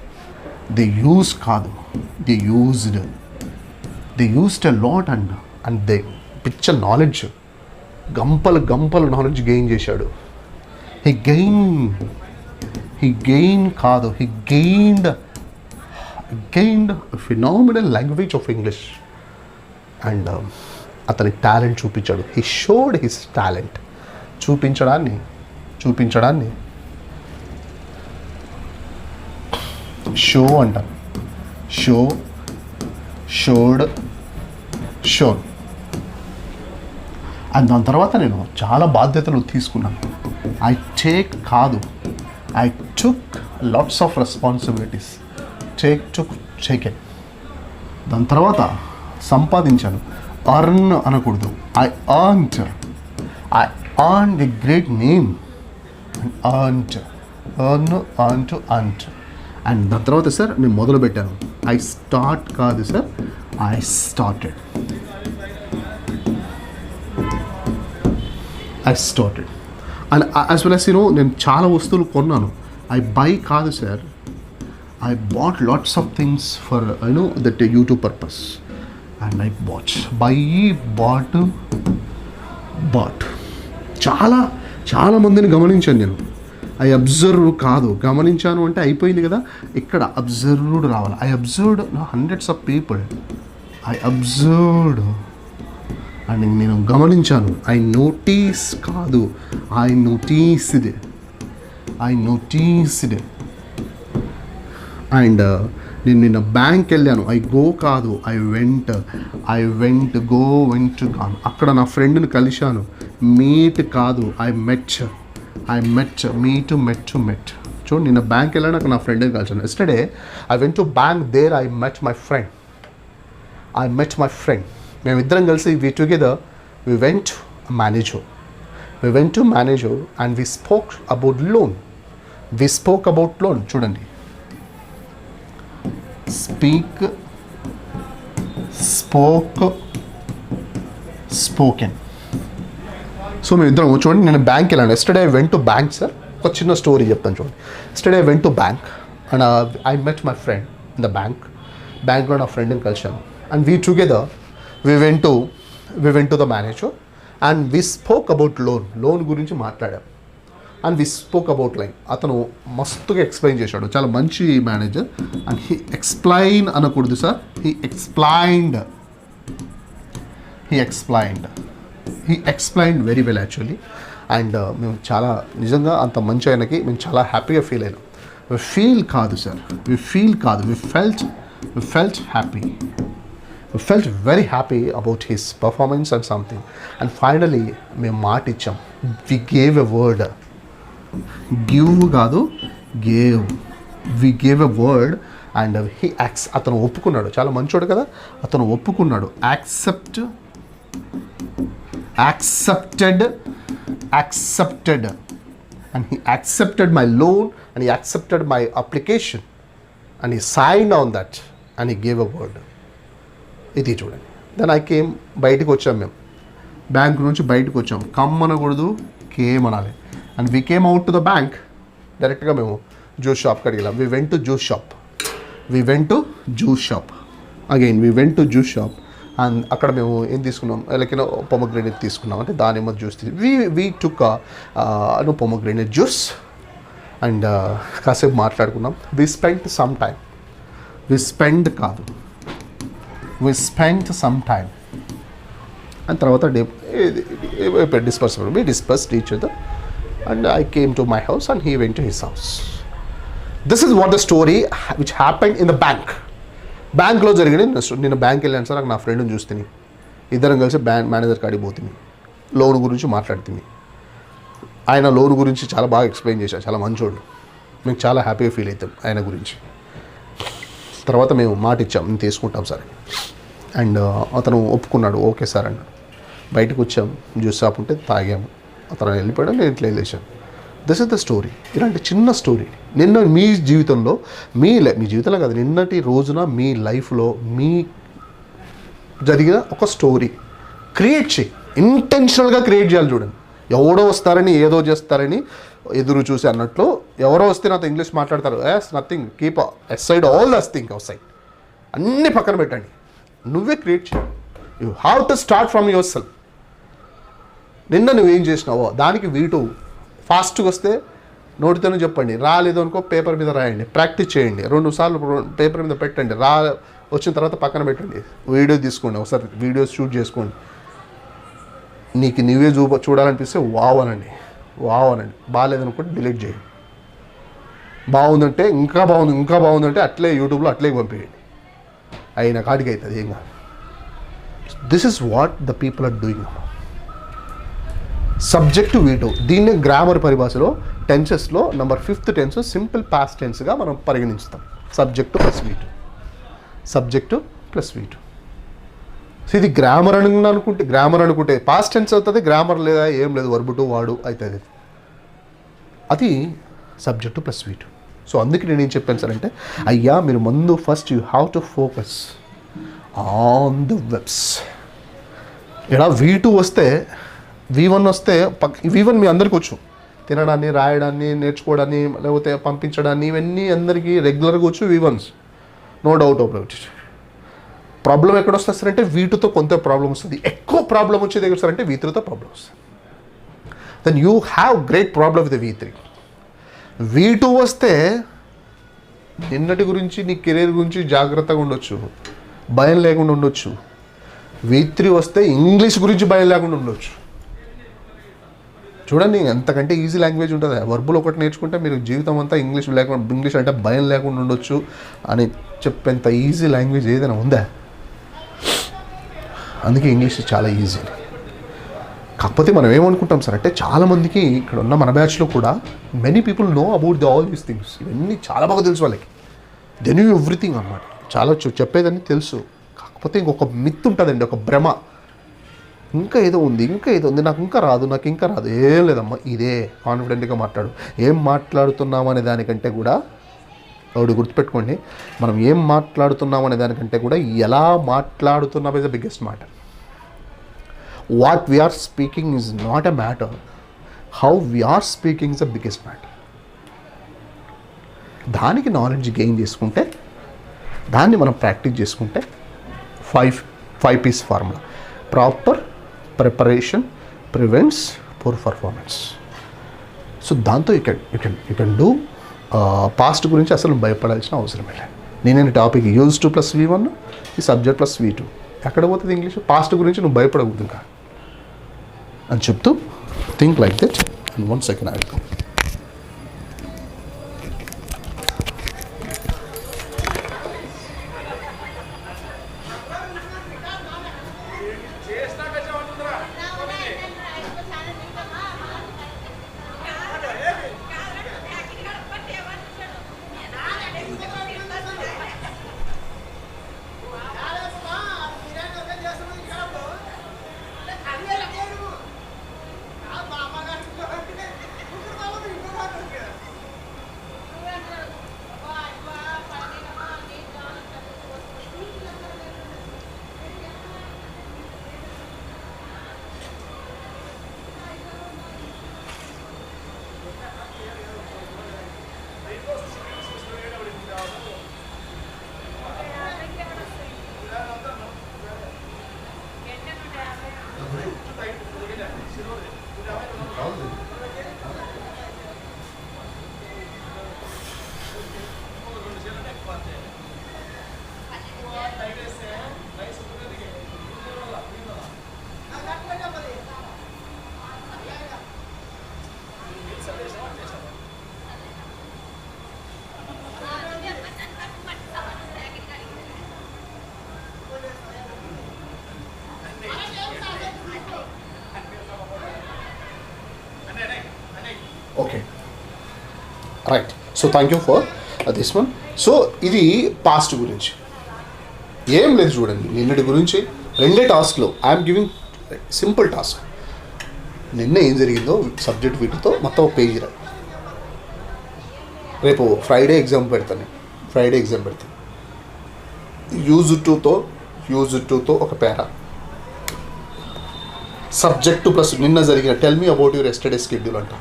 Speaker 1: ది యూజ్ కాదు, they used a lot and they పిచ్చ నాలెడ్జ్, గంపలు నాలెడ్జ్ గెయిన్ చేశాడు. He gained phenomenal language of English and అతని టాలెంట్ చూపించాడు. He showed his talent. చూపించడాన్ని షో అంటారు. షోడ్ అండ్ దాని తర్వాత నేను చాలా బాధ్యతలు తీసుకున్నాను. I took lots of responsibilities. Taken. దాని తర్వాత సంపాదించాను. అర్న్ అనకూడదు, I earned the great name. And దాని తర్వాత సార్ నేను మొదలుపెట్టాను. ఐ స్టార్ట్ కాదు sir, I started. And as well as నేను చాలా వస్తువులు కొన్నాను. ఐ బై కాదు sir, I bought lots of things for that YouTube purpose. And I bought చాలా మందిని గమనించాను నేను. ఐ అబ్జర్వ్ కాదు, గమనించాను అంటే అయిపోయింది కదా, ఇక్కడ అబ్జర్వ్డ్ రావాలి. I observed hundreds of people. I observed and నేను గమనించాను. ఐ నోటీస్ కాదు, ఐ నోటీస్డ్. అండ్ నేను నిన్న బ్యాంక్ వెళ్ళాను. ఐ గో కాదు, ఐ వెంట్ కాను. అక్కడ నా ఫ్రెండ్ని కలిశాను. మీట్ కాదు, ఐ మెట్. చూడండి, నిన్న బ్యాంక్ వెళ్ళాను, అక్కడ నా ఫ్రెండ్ని కలిశాను. Yesterday I went to bank, there I met my friend. మేమిద్దరం కలిసి we together went to manager and we spoke about loan. చూడండి, spoken. సో మేమిద్దరం చూడండి, నేను బ్యాంక్ వెళ్ళాను. Yesterday I went to bank sir. ఒక చిన్న స్టోరీ చెప్తాను చూడండి. Yesterday I went to bank and I met my friend in the బ్యాంక్లో నా ఫ్రెండ్ని కలిశాను. And we together we went to the manager and we spoke about loan గురించి మాట్లాడాం. And we spoke about line. అతను మస్తుగా ఎక్స్ప్లెయిన్ చేశాడు, చాలా మంచి మేనేజర్. అండ్ హీ ఎక్స్ప్లెయిన్ అనకూడదు sir, he explained very well actually. And మేము చాలా నిజంగా అంత మంచి ఆయనకి మేము చాలా హ్యాపీగా ఫీల్ అయినాం. ఫీల్ కాదు sir, we felt happy. We felt very happy about his performance and something. And finally, మేము మాట ఇచ్చాం. We gave a word. Give కాదు, gave. We gave a word and అతను ఒప్పుకున్నాడు. చాలా మంచోడు కదా, అతను ఒప్పుకున్నాడు. accepted and he accepted my loan and he accepted my application and he signed on that and he gave a word. ఇది చూడండి. దెన్ ఐ కేమ్, బయటకు వచ్చాం, మేము బ్యాంక్ నుంచి బయటకు వచ్చాం. కమ్ అనకూడదు, కేమ్ అనాలి. And we came out to the bank. డైరెక్ట్గా మేము జ్యూస్ షాప్కి అడిగాం. We went to juice shop again and అక్కడ మేము ఏం తీసుకున్నాం, లైక్ పొమగ్రేనేట్ తీసుకున్నాం, అంటే దానిమ్మ juice we took pomegranate juice and కాసేపు మాట్లాడుకున్నాం. We spent some time and తర్వాత dispersed each other and I came to my house and he went to his house. This is what the story which happened in the బ్యాంక్లో జరిగింది. నేను bank వెళ్ళాను sir, నాకు నా ఫ్రెండ్ని చూస్తుంది, ఇద్దరం కలిసి మేనేజర్ కాడికి పోతుంది, లోన్ గురించి మాట్లాడుతుంది. ఆయన లోన్ గురించి చాలా బాగా ఎక్స్ప్లెయిన్ చేశారు, చాలా మంచోడు, మేము చాలా హ్యాపీగా ఫీల్ అవుతాం ఆయన గురించి. తర్వాత మేము మాట ఇచ్చాం, మేము తీసుకుంటాం సార్ అండ్ అతను ఒప్పుకున్నాడు, ఓకే సార్ అన్నాడు. బయటకు వచ్చాం, జ్యూస్ షాప్ ఉంటే తాగాము, అతను వెళ్ళిపోయాడు, నేను ఇట్లా వెళ్ళేసాను. This is the story. ఇలాంటి చిన్న స్టోరీ నిన్న మీ జీవితంలో మీ జీవితంలో కాదు, నిన్నటి రోజున మీ లైఫ్లో మీ జరిగిన ఒక స్టోరీ క్రియేట్ చేయి, ఇంటెన్షనల్గా క్రియేట్ చేయాలి. చూడండి, ఎవడో వస్తారని ఏదో చేస్తారని ఎదురు చూసి అన్నట్లు, ఎవరో వస్తే నాతో ఇంగ్లీష్ మాట్లాడతారు, నథింగ్, కీప్ అసైడ్ ఆల్ దస్ థింగ్ అవుట్సైడ్, అన్నీ పక్కన పెట్టండి, నువ్వే క్రియేట్ చేయి. You have to start from your self. నిన్న నువ్వేం చేసినావో దానికి వీటు ఫాస్ట్గా వస్తే నోటితోనే చెప్పండి, రాలేదు అనుకో పేపర్ మీద రాయండి, ప్రాక్టీస్ చేయండి, 2 సార్లు పేపర్ మీద పెట్టండి, వచ్చిన తర్వాత పక్కన పెట్టండి, వీడియో తీసుకోండి, ఒకసారి వీడియోస్ షూట్ చేసుకోండి. నీకు నువ్వే చూడాలనిపిస్తే వావ్ అనండి, బాగాలేదనుకుంటే డిలీట్ చేయండి, బాగుందంటే ఇంకా బాగుందంటే అట్లే యూట్యూబ్లో అట్లే పంపించండి, అయిన కాడికి అవుతుంది, ఏం కాదు. This is what the people are doing. Subject V two, దీన్ని గ్రామర్ పరిభాషలో టెన్సెస్లో number 5th tense simple past టెన్స్గా మనం పరిగణిస్తాం. Subject plus V two. సో ఇది గ్రామర్ అనుకుంటే పాస్ట్ టెన్స్ అవుతుంది, గ్రామర్ లేదా ఏం లేదు, వర్బ్ టు వాడు అవుతుంది, అది సబ్జెక్టు ప్లస్ వీటు. సో అందుకే నేను ఏం చెప్పాను సార్ అంటే, అయ్యా మీరు ముందు first you have to focus on the verbs. ఇలా V2 వస్తే V1 వస్తే V1 మీ అందరికీ వచ్చు, తినడాన్ని, రాయడాన్ని, నేర్చుకోవడాన్ని, లేకపోతే పంపించడాన్ని, ఇవన్నీ అందరికీ రెగ్యులర్గా వచ్చు V1s, no doubt about it. Problem ఎక్కడ వస్తుంది సార్ అంటే V2తో కొంత ప్రాబ్లం వస్తుంది, ఎక్కువ ప్రాబ్లం వచ్చేది ఎక్కడ సార్ అంటే V3తో ప్రాబ్లం వస్తుంది. Then you have great problem with V3. V2 వస్తే నిన్నటి గురించి, నీ కెరీర్ గురించి జాగ్రత్తగా ఉండొచ్చు, భయం లేకుండా ఉండొచ్చు. V3 వస్తే ఇంగ్లీష్ గురించి భయం లేకుండా ఉండొచ్చు. చూడండి, ఎంతకంటే ఈజీ లాంగ్వేజ్ ఉంటుంది. వర్బులు ఒకటి నేర్చుకుంటే మీరు జీవితం అంతా ఇంగ్లీష్ అంటే భయం లేకుండా ఉండొచ్చు అని చెప్పేంత ఈజీ లాంగ్వేజ్ ఏదైనా ఉందా? అందుకే ఇంగ్లీష్ చాలా ఈజీ. కాకపోతే మనం ఏమనుకుంటాం సార్ అంటే, చాలామందికి ఇక్కడ ఉన్న మన బ్యాచ్లో కూడా many people know about all these things. ఇవన్నీ చాలా బాగా తెలుసు వాళ్ళకి, దే న్యూ ఎవ్రీథింగ్ అన్నమాట. చాలా చెప్పేదని తెలుసు. కాకపోతే ఇంకొక మిత్ ఉంటుందండి, ఒక భ్రమ, ఇంకా ఏదో ఉంది, నాకు ఇంకా రాదు. ఏం లేదమ్మా, ఇదే కాన్ఫిడెంట్గా మాట్లాడు. ఏం మాట్లాడుతున్నాం అనే దానికంటే కూడా, ఒకటి గుర్తుపెట్టుకోండి, మనం ఏం మాట్లాడుతున్నాం అనే దానికంటే కూడా ఎలా మాట్లాడుతున్నాం is the biggest matter. What we're speaking is not a matter, how we're speaking is the biggest matter. దానికి నాలెడ్జ్ గెయిన్ చేసుకుంటే, దాన్ని మనం ప్రాక్టీస్ చేసుకుంటే 5 P's formula. Proper preparation prevents poor performance. So దాంతో యూ కెన్ డూ. పాస్ట్ గురించి అసలు భయపడాల్సిన అవసరమే లేదు. నేనే topic use to plus V1, ఈ సబ్జెక్ట్ ప్లస్ V2. ఎక్కడ పోతుంది ఇంగ్లీష్? పాస్ట్ గురించి నువ్వు భయపడకూడదు ఇంకా అని చెప్తూ think like that. And 1 second I will go. Okay, right. So thank you for this one. So ఇది పాస్ట్ గురించి ఏం లేదు చూడండి. నిన్నటి గురించి 2 టాస్క్లో ఐఎమ్ గివింగ్ సింపుల్ టాస్క్. నిన్న ఏం జరిగిందో సబ్జెక్ట్ వీటితో మొత్తం ఒక పేజీ రాయి. రేపు ఫ్రైడే ఎగ్జామ్ పెడతాను. యూజ్ టూతో ఒక పేరా, సబ్జెక్టు ప్లస్ నిన్న జరిగిన tell me about your yesterday schedule అంట,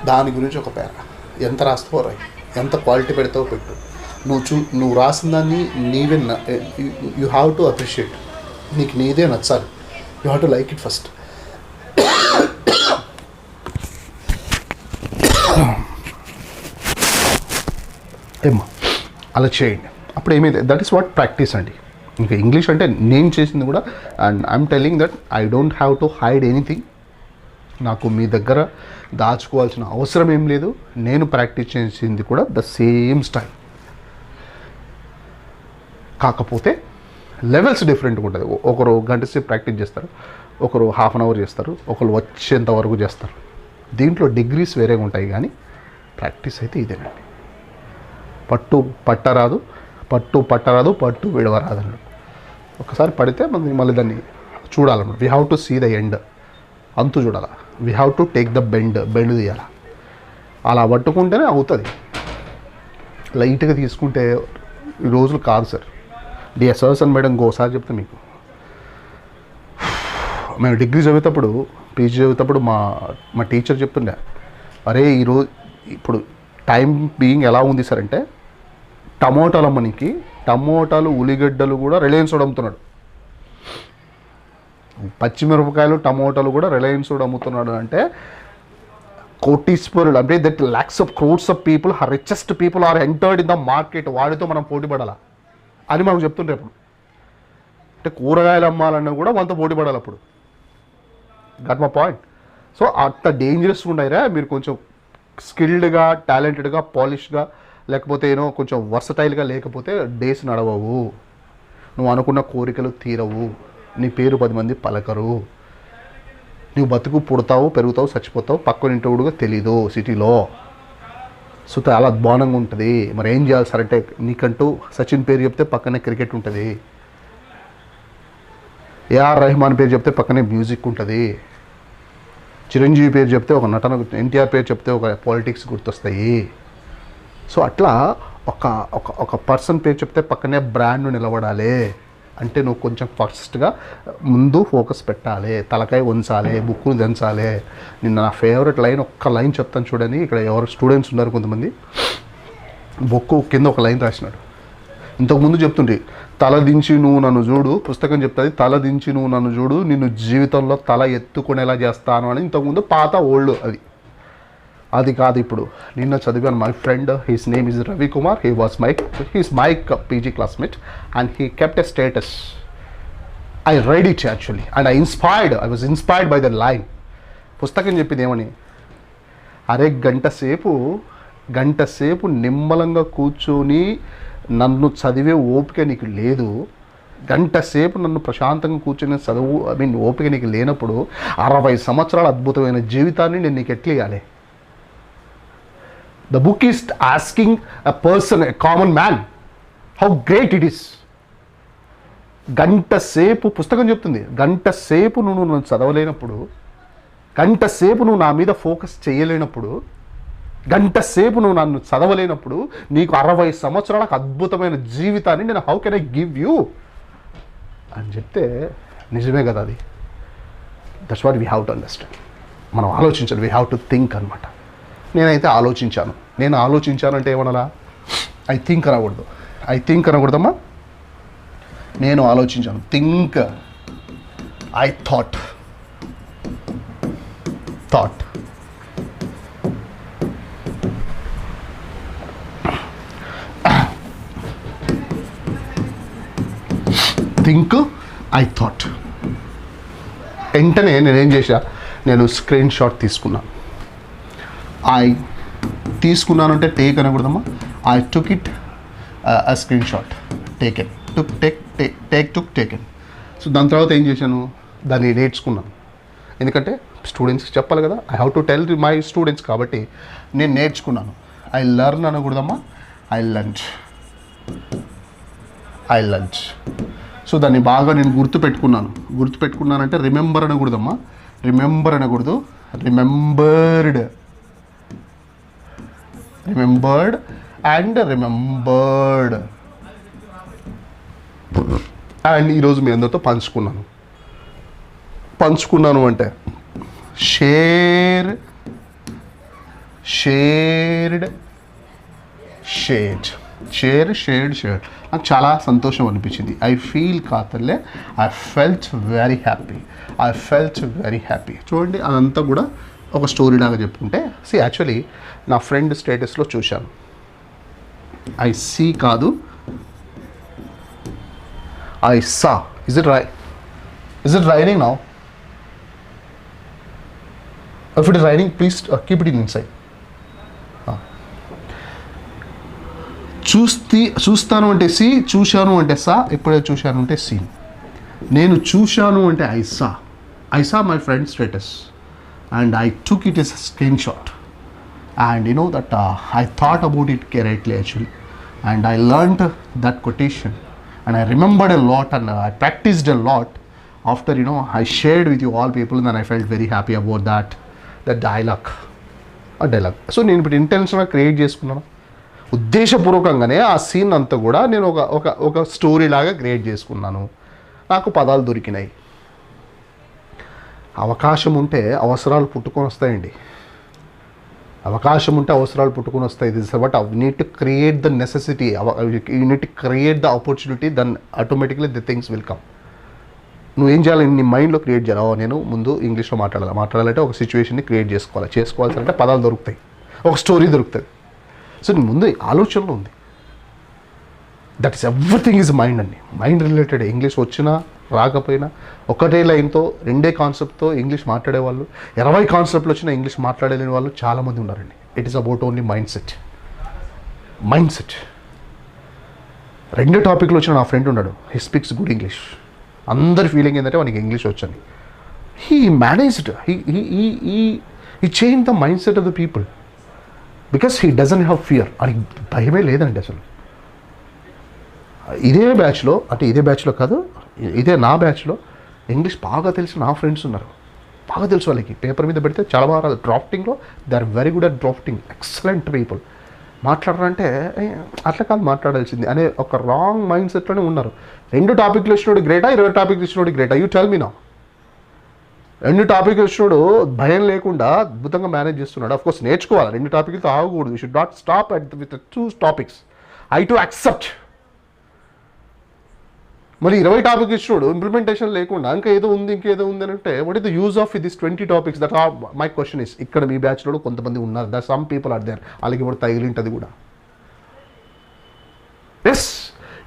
Speaker 1: దాని గురించి ఒక పేరా. ఎంత రాస్తావో రాయి, ఎంత క్వాలిటీ పెడతావో పెట్టు. నువ్వు రాసిన దాన్ని నీవే యూ హ్యావ్ టు అప్రిషియేట్. నీకు నీదే నచ్చాలి. You have to like it first. ఏమ్మా అలా చేయండి. అప్పుడు ఏమైంది, దట్ ఈస్ వాట్ ప్రాక్టీస్ అండి. ఇంకా ఇంగ్లీష్ అంటే నేను చేసింది కూడా. And I'm telling that I don't have to hide anything. నాకు మీ దగ్గర దాచుకోవాల్సిన అవసరం ఏం లేదు. నేను ప్రాక్టీస్ చేసింది కూడా ద సేమ్ స్టైల్. కాకపోతే లెవెల్స్ డిఫరెంట్గా ఉంటుంది. ఒకరు గంట సేపు ప్రాక్టీస్ చేస్తారు, ఒకరు హాఫ్ అన్ అవర్ చేస్తారు, ఒకరు వచ్చేంత వరకు చేస్తారు. దీంట్లో డిగ్రీస్ వేరేగా ఉంటాయి, కానీ ప్రాక్టీస్ అయితే ఇదేనండి. పట్టు పట్టరాదు, పట్టు విడవరాదు అన్నాడు. ఒకసారి పడితే మళ్ళీ దాన్ని చూడాలన్నమాట. We have to see the end, అంతు చూడాలి. We have to take the bend తీయాలి. అలా పట్టుకుంటేనే అవుతుంది. లైట్గా తీసుకుంటే ఈ రోజులు కాదు sir. Dear sirs and madam ఇంకోసారి చెప్తే మీకు, మేము డిగ్రీ చదివేటప్పుడు, పీజీ చదివేటప్పుడు మా టీచర్ చెప్తుండే, అరే ఈరోజు ఇప్పుడు టైం బీయింగ్ ఎలా ఉంది సార్ అంటే, టమోటాలు అమ్మనికి, టమోటాలు ఉల్లిగడ్డలు కూడా రిలయన్స్ వాడు అమ్ముతున్నాడు. పచ్చిమిరపకాయలు టమోటాలు కూడా రిలయన్స్ వాడు అమ్ముతున్నాడు. అంటే కోటీశ్వరుడు, అంటే that lakhs of crores of people, richest people are entered in the market. వాడితో మనం పోటీ పడాలా అని మాకు చెప్తుండే. అప్పుడు అంటే కూరగాయలు అమ్మాలన్నా కూడా మనతో పోటీ పడాలి. అప్పుడు గట్ మై పాయింట్. సో అంత డేంజరస్గా ఉన్నాయిరా మీరు. కొంచెం స్కిల్డ్గా, టాలెంటెడ్గా, పాలిష్గా, లేకపోతే కొంచెం వర్సటైల్గా లేకపోతే డేస్ నడవవు. నువ్వు అనుకున్న కోరికలు తీరవు. నీ పేరు 10 మంది పలకరు. నువ్వు బతుకు పుడతావు, పెరుగుతావు, చచ్చిపోతావు. పక్కనింటోడుగా తెలీదు సిటీలో. సో చాలా అద్భుతంగా ఉంటుంది. మరి ఏం చేయాలి సార్ అంటే, నీకంటూ సచిన్ పేరు చెప్తే పక్కనే క్రికెట్ ఉంటుంది, ఏఆర్ రెహమాన్ పేరు చెప్తే పక్కనే మ్యూజిక్ ఉంటుంది, చిరంజీవి పేరు చెప్తే ఒక నటన, ఎన్టీఆర్ పేరు చెప్తే ఒక పాలిటిక్స్ గుర్తొస్తాయి. సో అట్లా ఒక పర్సన్ పేరు చెప్తే పక్కనే బ్రాండ్ నిలబడాలి. అంటే నువ్వు కొంచెం ఫస్ట్గా ముందు ఫోకస్ పెట్టాలి, తలకాయ ఉంచాలి, బుక్ను దంచాలి. నిన్న నా ఫేవరెట్ లైన్, ఒక్క లైన్ చెప్తాను చూడండి. ఇక్కడ ఎవరు స్టూడెంట్స్ ఉన్నారు కొంతమంది, బుక్కు కింద ఒక లైన్ రాసినాడు. ఇంతకుముందు చెప్తుండే, తల దించి నువ్వు నన్ను చూడు, పుస్తకం చెప్తుంది, తల దించి నువ్వు నన్ను చూడు, నిన్ను జీవితంలో తల ఎత్తుకునేలా చేస్తాను అని. ఇంతకుముందు పాత ఓల్డ్ అది. అది కాదు ఇప్పుడు. నిన్న చదివాను, my friend, his name is Ravikumar, he's my PG classmate and he kept a status. I read it actually and I was inspired by the line. పుస్తకం చెప్పింది ఏమని, అరే గంట సేపు నిమ్మలంగా కూర్చొని నన్ను చదివే ఓపిక నీకు లేదు, గంట సేపు నన్ను ప్రశాంతంగా కూర్చొని ఓపిక నీకు లేనప్పుడు 60 సంవత్సరాల అద్భుతమైన జీవితాన్ని నేను నీకు ఎట్లా ఇవ్వాలి? The book is asking a person, a common man, how great it is. గంట సేపు పుస్తకం చెప్తుంది, గంట సేపు నువ్వు నన్ను చదవలేనప్పుడు, గంట సేపు నువ్వు నా మీద ఫోకస్ చేయలేనప్పుడు, గంట సేపు నువ్వు నన్ను చదవలేనప్పుడు నీకు 60 సంవత్సరాలకు అద్భుతమైన జీవితాన్ని నేను how can I give you అని చెప్తే నిజమే కదా అది. That's what we have to understand. మనం ఆలోచించాలి, వీ హ్యావ్ టు థింక్ అనమాట. నేనైతే ఆలోచించాను. నేను ఆలోచించానంటే ఏమనాలా? ఐ థింక్ అనకూడదమ్మా. నేను ఆలోచించాను. Think, I thought. I thought. వెంటనే నేనేం చేశా, నేను స్క్రీన్ షాట్ తీసుకున్నాను. తీసుకున్నానంటే టేక్ అనకూడదమ్మా. I took it a screenshot, taken. So దాని తర్వాత ఏం చేశాను, దాన్ని నేర్చుకున్నాను. ఎందుకంటే స్టూడెంట్స్కి చెప్పాలి కదా, I have to tell my students. కాబట్టి నేను నేర్చుకున్నాను. ఐ లెర్న్ అనకూడదమ్మా, ఐ లర్న్. సో దాన్ని బాగా నేను గుర్తుపెట్టుకున్నానంటే రిమెంబర్ అనకూడదమ్మా, రిమెంబర్డ్ అండ్ ఈరోజు మీ అందరితో పంచుకున్నాను అంటే షేర్డ్. నాకు చాలా సంతోషం అనిపించింది. ఐ ఫీల్ కాతల్లే, ఐ ఫెల్ట్ వెరీ హ్యాపీ. చూడండి, అదంతా కూడా ఒక స్టోరీ లాగా చెప్పుకుంటే, యాక్చువల్లీ నా ఫ్రెండ్ స్టేటస్లో చూశాను. ఐ సీ కాదు, I saw. Is it raining now? If it is raining, please keep it inside. చూస్తాను అంటే సి, చూశాను అంటే సా, ఎప్పుడైతే చూశాను అంటే సీన్. నేను చూశాను అంటే I saw my friend status and I took it as screenshot and you know that I thought about it correctly actually and I learnt that quotation and I remembered a lot and I practiced a lot after I shared with you all people and then I felt very happy about that dialogue. So నేను ఇప్పుడు ఇంటెన్షన్గా create చేసుకున్నాను, ఉద్దేశపూర్వకంగానే ఆ scene అంతా కూడా నేను ఒక story లాగా create చేసుకున్నాను. నాకు పదాలు దొరికినాయి. అవకాశం ఉంటే అవసరాలు పుట్టుకొని వస్తాయండి. This is what you need to create the necessity, you need to create the opportunity, then automatically the things will come. నువ్వేం చేయాలి, నీ మైండ్లో క్రియేట్ చేయాలి. నేను ముందు ఇంగ్లీష్లో మాట్లాడాలంటే ఒక సిచ్యువేషన్ని క్రియేట్ చేసుకోవాల్సి పదాలు దొరుకుతాయి, ఒక స్టోరీ దొరుకుతుంది. సో నీ ముందు ఆలోచనలో ఉంది. That is everything is mind అండి. Mind related. ఇంగ్లీష్ వచ్చినా రాకపోయినా ఒకటే లైన్తో, రెండే కాన్సెప్ట్తో ఇంగ్లీష్ మాట్లాడేవాళ్ళు, 20 కాన్సెప్ట్లు వచ్చినా ఇంగ్లీష్ మాట్లాడలేని వాళ్ళు చాలామంది ఉన్నారండి. It is about only mind set. 2 టాపిక్లు వచ్చిన నా ఫ్రెండ్ ఉన్నాడు, హీ స్పీక్స్ గుడ్ ఇంగ్లీష్. అందరి ఫీలింగ్ ఏంటంటే వానికి ఇంగ్లీష్ వచ్చని. He managed, he change the mind set of the people because he doesn't have fear. అని భయమే లేదండి అసలు. ఇదే బ్యాచ్లో కాదు, ఇదే నా బ్యాచ్లో ఇంగ్లీష్ బాగా తెలిసిన నా ఫ్రెండ్స్ ఉన్నారు. బాగా తెలుసు వాళ్ళకి. పేపర్ మీద పెడితే చాలా బాగా రాదు. డ్రాఫ్టింగ్లో they are very good at drafting, excellent people. మాట్లాడారంటే అట్లా కాదు మాట్లాడాల్సింది అనే ఒక రాంగ్ మైండ్ సెట్లోనే ఉన్నారు. 2 టాపిక్లు ఇచ్చినోడు గ్రేటా, 20 టాపిక్లు ఇచ్చినోడు గ్రేటా? You tell me now. 2 టాపిక్లు ఇచ్చినోడు భయం లేకుండా అద్భుతంగా మేనేజ్ చేస్తున్నాడు. అఫ్కోర్స్ నేర్చుకోవాలి, 2 టాపిక్లతో ఆగకూడదు. You should not stop with 2 topics. I to accept మరి 20 టాపిక్ ఇచ్చినోడు ఇంప్లిమెంటేషన్ లేకుండా ఇంకేదో ఉంది అని అంటే what is the use of this 20 topics? That are my question is. ఇక్కడ మీ బ్యాచ్లో కొంతమంది ఉన్నారు, that some people are there, వాళ్ళకి ఇప్పుడు తగిలింటది కూడా. Yes,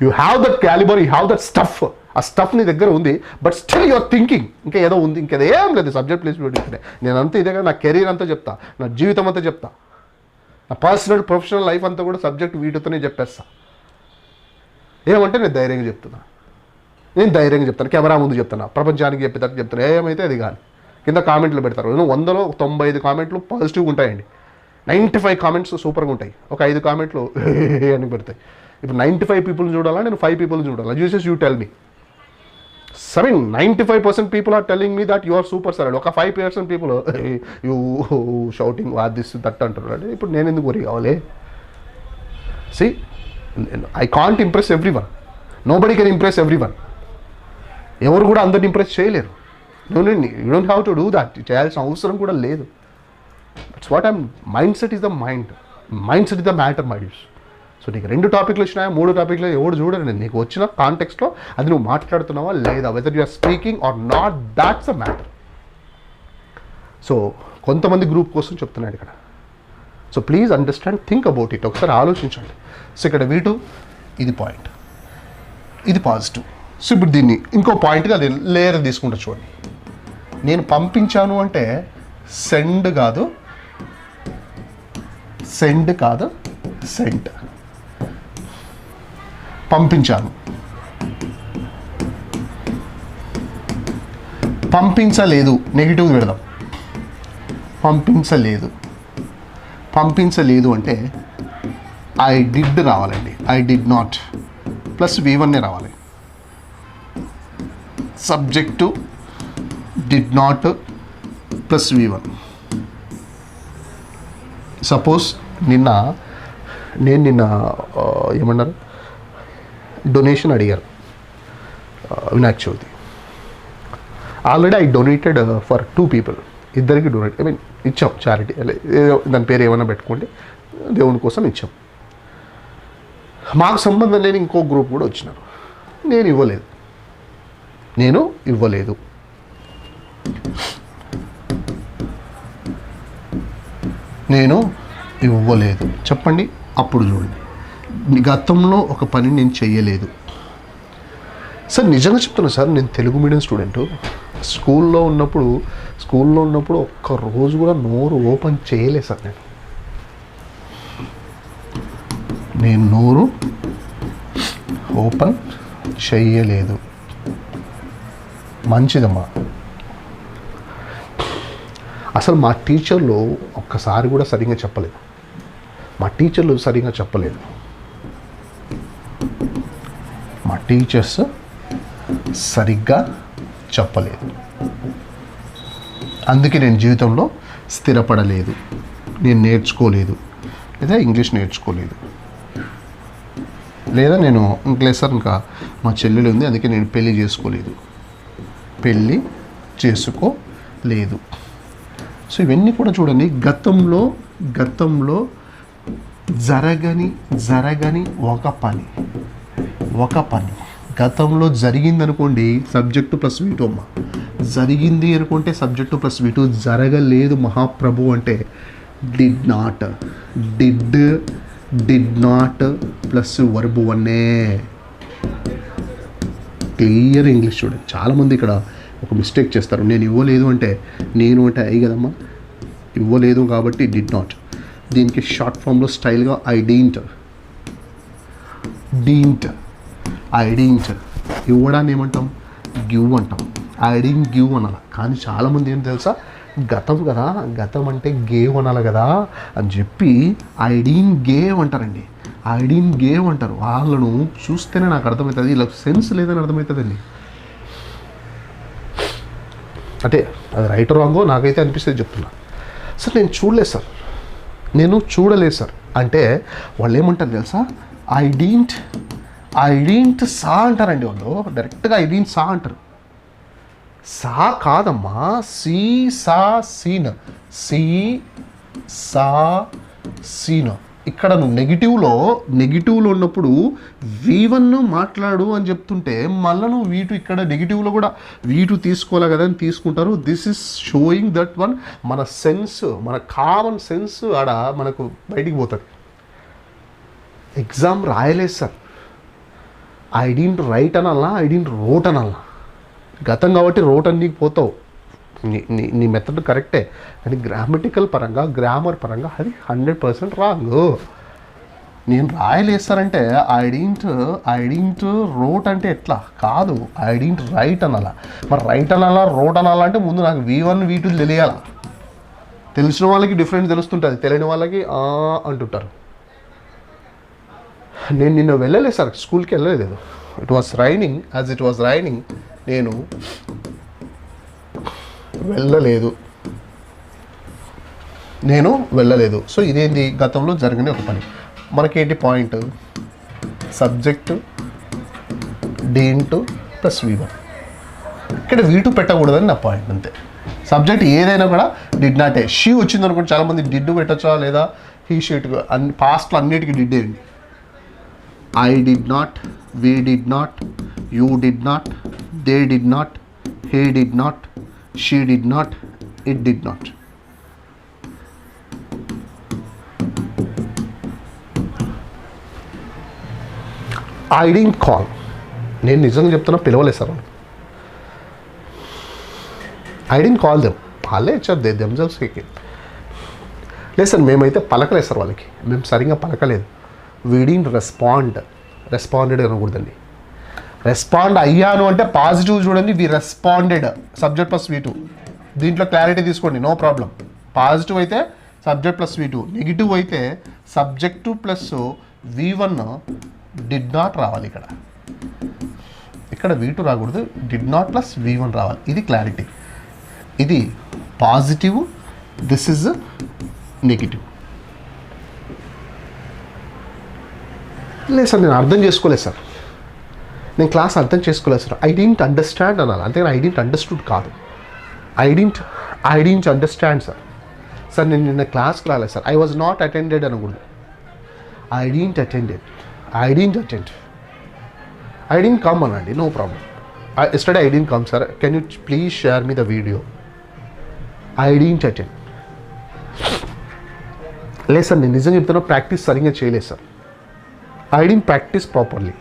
Speaker 1: you have that calibre, you have that stuff. ఆ స్టఫ్ నీ దగ్గర ఉంది, బట్ స్టిల్ యువర్ థింకింగ్ ఇంకా ఏదో ఉంది, ఇంకేదో ఏం లేదు సబ్జెక్ట్ ప్లేస్ పెట్టుకుంటే. నేను అంతా ఇదే కదా, నా కెరీర్ అంతా చెప్తా, నా జీవితం అంతా చెప్తా, నా పర్సనల్ ప్రొఫెషనల్ లైఫ్ అంతా కూడా సబ్జెక్ట్ వీటితోనే చెప్పేస్తా. ఏమంటే నేను ధైర్యంగా చెప్తున్నా, నేను ధైర్యంగా చెప్తాను, కెమెరా ముందు చెప్తాను, ప్రపంచానికి చెప్పేటట్టు చెప్తాను. ఏమైతే అది కానీ కింద కామెంట్లు పెడతారు. 100లో 95 కామెంట్లు పాజిటివ్గా ఉంటాయండి, 95 కామెంట్స్ సూపర్గా ఉంటాయి, ఒక 5 కామెంట్లు అని పెడతాయి. ఇప్పుడు 95 పీపుల్ని చూడాలా, నేను 5 పీపుల్ని చూడాలా? Uses you tell me. 95% people are telling me that you are super sir. ఒక 5% people you shouting what this that అంటారు. ఇప్పుడు నేను ఎందుకు వరి కావాలి? See, I can't impress everyone. Nobody can impress everyone. ఎవరు కూడా అందరిని ఇంప్రెస్ చేయలేరు. You don't have to do that. చేయాల్సిన అవసరం కూడా లేదు. That's what I'm. Mindset is the mindset is the matter my dears. So నీకు 2 టాపిక్లు వచ్చినాయా, 3 టాపిక్లు ఎవడు చూడండి, నీకు వచ్చిన కాంటెక్స్ట్లో అది నువ్వు మాట్లాడుతున్నావా లేదా, whether you are speaking or not, that's a matter. So కొంతమంది గ్రూప్ కోసం చెప్తున్నాడు ఇక్కడ. So please understand, think about it, ఒకసారి ఆలోచించండి. సో ఇక్కడ V2 ఇది పాయింట్, ఇది పాజిటివ్. సో ఇప్పుడు దీన్ని ఇంకో పాయింట్గా లేయర్ తీసుకుంటా చూడండి. నేను పంపించాను అంటే సెండ్ కాదు, సెంట్. పంపించాను, పంపించలేదు, నెగిటివ్ పెడదాం. పంపించలేదు అంటే ఐ డిడ్ రావాలండి, I did not plus V1 రావాలి. Subject did not plus V1. Suppose నేను నిన్న ఏమన్నారు, డొనేషన్ అడిగారు Vinayaka Chavithi. Already I donated for 2 people, ఇద్దరికి డొనేట్, ఐ మీన్ ఇచ్చాం, చారిటీ, దాని పేరు ఏమైనా పెట్టుకోండి, దేవుని కోసం ఇచ్చాం. మాకు సంబంధం లేని ఇంకో గ్రూప్ కూడా వచ్చినారు, నేను ఇవ్వలేదు. చెప్పండి. అప్పుడు చూడండి, గతంలో ఒక పని నేను చెయ్యలేదు. సార్ నిజంగా చెప్తున్నా సార్, నేను తెలుగు మీడియం స్టూడెంటు. స్కూల్లో ఉన్నప్పుడు ఒక్క రోజు కూడా నోరు ఓపెన్ చేయలేదు సార్. నేను నోరు ఓపెన్ చెయ్యలేదు. మంచిదమ్మా. అసలు మా టీచర్లు ఒక్కసారి కూడా సరిగ్గా చెప్పలేదు. మా టీచర్స్ సరిగ్గా చెప్పలేదు. అందుకే నేను జీవితంలో స్థిరపడలేదు, నేను నేర్చుకోలేదు, లేదా ఇంగ్లీష్ నేర్చుకోలేదు, లేదా నేను ఇంగ్లీష్ సార్ ఇంకా మా చెల్లెలు ఉంది అందుకే నేను పెళ్ళి చేసుకోలేదు. సో ఇవన్నీ కూడా చూడండి, గతంలో జరగని ఒక పని గతంలో జరిగిందనుకోండి, సబ్జెక్టు ప్లస్ V2 అమ్మ. జరిగింది అనుకుంటే సబ్జెక్టు ప్లస్ V2. జరగలేదు మహాప్రభు అంటే did not plus verb 1. Clear English చూడండి. చాలామంది ఇక్కడ ఒక మిస్టేక్ చేస్తారు. నేను ఇవ్వలేదు అంటే అయ్యి కదమ్మా, ఇవ్వలేదు కాబట్టి డిడ్ నాట్. దీనికి షార్ట్ ఫామ్లో స్టైల్గా ఐ డీంట్. ఇవ్వడాన్ని ఏమంటాం? గివ్ అంటాం. ఐ డీంట్ గివ్ అనాలి. కానీ చాలామంది ఏం తెలుసా, గతం అంటే గేవ్ అనాలి కదా అని చెప్పి ఐ డీంట్ గేవ్ అంటారండి. వాళ్ళను చూస్తేనే నాకు అర్థమవుతుంది, ఇలా సెన్స్ లేదని అర్థమవుతుందండి. అంటే అది రైట్ రాంగో నాకైతే అనిపిస్తుంది చెప్తున్నా. సార్ నేను చూడలేదు సార్ అంటే వాళ్ళు ఏమంటారు తెలుసా, ఐ డీంట్ సా అంటారండి. వాళ్ళు డైరెక్ట్గా ఐ డీంట్ సా అంటారు. సా కాదమ్మా, సీన్. ఇక్కడ నువ్వు నెగిటివ్లో ఉన్నప్పుడు V1 మాట్లాడు అని చెప్తుంటే మళ్ళీ నువ్వు V2 ఇక్కడ నెగిటివ్లో కూడా V2 తీసుకోవాలి కదా అని తీసుకుంటారు. This is showing that one మన సెన్స్, మన కామన్ సెన్స్ ఆడ మనకు బయటికి పోతుంది. ఎగ్జామ్ రాయలేదు సార్, ఐ డిడ్ంట్ రైట్ అనాలా, ఐ డిడ్ంట్ రోట్ అనాలా. గతం కాబట్టి రోట్ అని నీకు పోతావు, నీ మెథడ్ కరెక్టే, కానీ గ్రామటికల్ పరంగా గ్రామర్ పరంగా అది 100% రాంగ్. నేను రాయలేస్తారంటే ఐ డిడ్ంట్ రోట్ అంటే ఎట్లా కాదు, ఐ డిడ్ంట్ రైట్ అనాలా. మరి రైట్ అనాలా రోట్ అనాలా అంటే ముందు నాకు V1 V2 తెలియాలా. తెలిసిన వాళ్ళకి డిఫరెంట్ తెలుస్తుంటుంది, తెలియని వాళ్ళకి అంటుంటారు. నేను నిన్న వెళ్ళలేదు సార్, స్కూల్కి వెళ్ళలేదు. ఇట్ వాస్ రైనింగ్ నేను వెళ్ళలేదు. సో ఇదేంటి గతంలో జరిగిన ఒక పని. మనకేంటి పాయింట్, సబ్జెక్టు D2 + V1. ఇక్కడ V2 పెట్టకూడదని నా పాయింట్ అంతే. సబ్జెక్ట్ ఏదైనా కూడా డిడ్ నాటే. షీ వచ్చింది అనుకోండి, చాలామంది డిడ్ పెట్టచ్చా లేదా హీ షీట్, పాస్ట్లో అన్నిటికీ డిడ్ ఏంటి. I did not, we did not, you did not, they did not, he did not, she did not, it did not. I didn't call. నేను నిజంగా చెప్తున్నా, పిలవలేదు సార్ వాళ్ళు. I didn't call them. వాళ్ళే ఇచ్చారు, they themselves came. లేదు sir, మేమైతే పలకలేదు సార్ వాళ్ళకి, మేము సరిగ్గా పలకలేదు. We didn't responded అనకూడదండి. రెస్పాండ్ అయ్యాను అంటే పాజిటివ్ చూడండి, వి రెస్పాండెడ్ సబ్జెక్ట్ + V2. దీంట్లో క్లారిటీ తీసుకోండి, నో ప్రాబ్లం. పాజిటివ్ అయితే సబ్జెక్ట్ + V2, నెగిటివ్ అయితే సబ్జెక్టు + V1 డిడ్ నాట్ రావాలి. ఇక్కడ V2 రాకూడదు, డిడ్ నాట్ + V1 రావాలి. ఇది క్లారిటీ. ఇది పాజిటివ్, దిస్ ఇస్ నెగిటివ్. లేదు సార్, నేను అర్థం చేసుకోలేదు సార్, నేను క్లాస్ అర్థం చేసుకోలేదు సార్, ఐ డిడ్ంట్ అండర్స్టాండ్ అనాలి. అంతేగాని ఐ డిడ్ంట్ అండర్స్టూడ్ కాదు. I didn't understand sir. Sir నేను నిన్న క్లాస్కి రాలేదు sir, I was not attended అనకూడదు. I didn't attend, I didn't come అనండి, no problem. Yesterday I didn't come sir, can you please share me the video. I didn't attend. లేదు sir, నేను నిజంగా చెప్తున్నా, ప్రాక్టీస్ సరిగ్గా చేయలేదు sir. I didn't practice properly.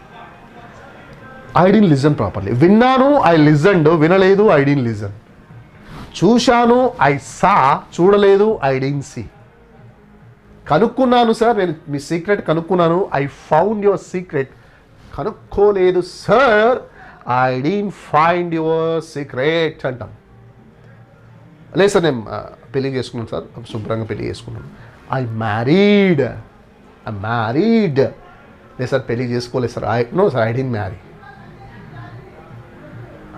Speaker 1: I didn't listen properly. విన్నాను, I listened. వినలేదు, I didn't listen. చూశాను, I saw. చూడలేదు, I didn't see. కనుక్కున్నాను సార్, నేను మీ సీక్రెట్ కనుక్కున్నాను, I found your secret. కనుక్కోలేదు sir, I didn't find your secret అంటాం. లేదు సార్, నేను పెళ్లి చేసుకున్నాను సార్, శుభ్రంగా పెళ్లి చేసుకున్నాను. I married. లేదు సార్, పెళ్లి చేసుకోలేదు sir. No sir, I didn't marry.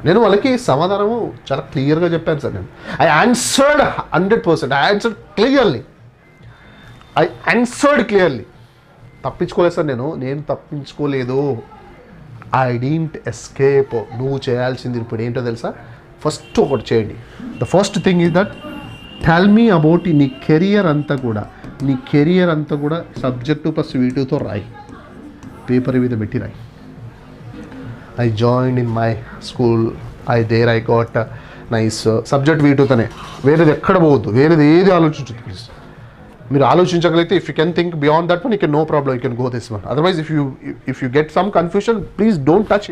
Speaker 1: నేను వాళ్ళకి సమాధానము చాలా క్లియర్గా చెప్పాను సార్. నేను I answered 100%. I answered clearly. తప్పించుకోలేదు సార్, నేను తప్పించుకోలేదు. I didn't escape. నువ్వు చేయాల్సింది ఇప్పుడు ఏంటో తెలుసా? ఫస్ట్ ఒకటి చేయండి. The first thing is that tell me about నీ కెరియర్ అంతా కూడా సబ్జెక్టు + V2తో రాయి, పేపర్ మీద పెట్టి రాయి. I join in my school, I got nice subject V2తోనే. వేరేది ఎక్కడ పోవద్దు, వేరేది ఏది ఆలోచించద్దు ప్లీజ్. మీరు ఆలోచించగలిగితే, if you can think beyond that one, you can, no problem, you can go this one. Otherwise if you get some confusion, please don't touch it.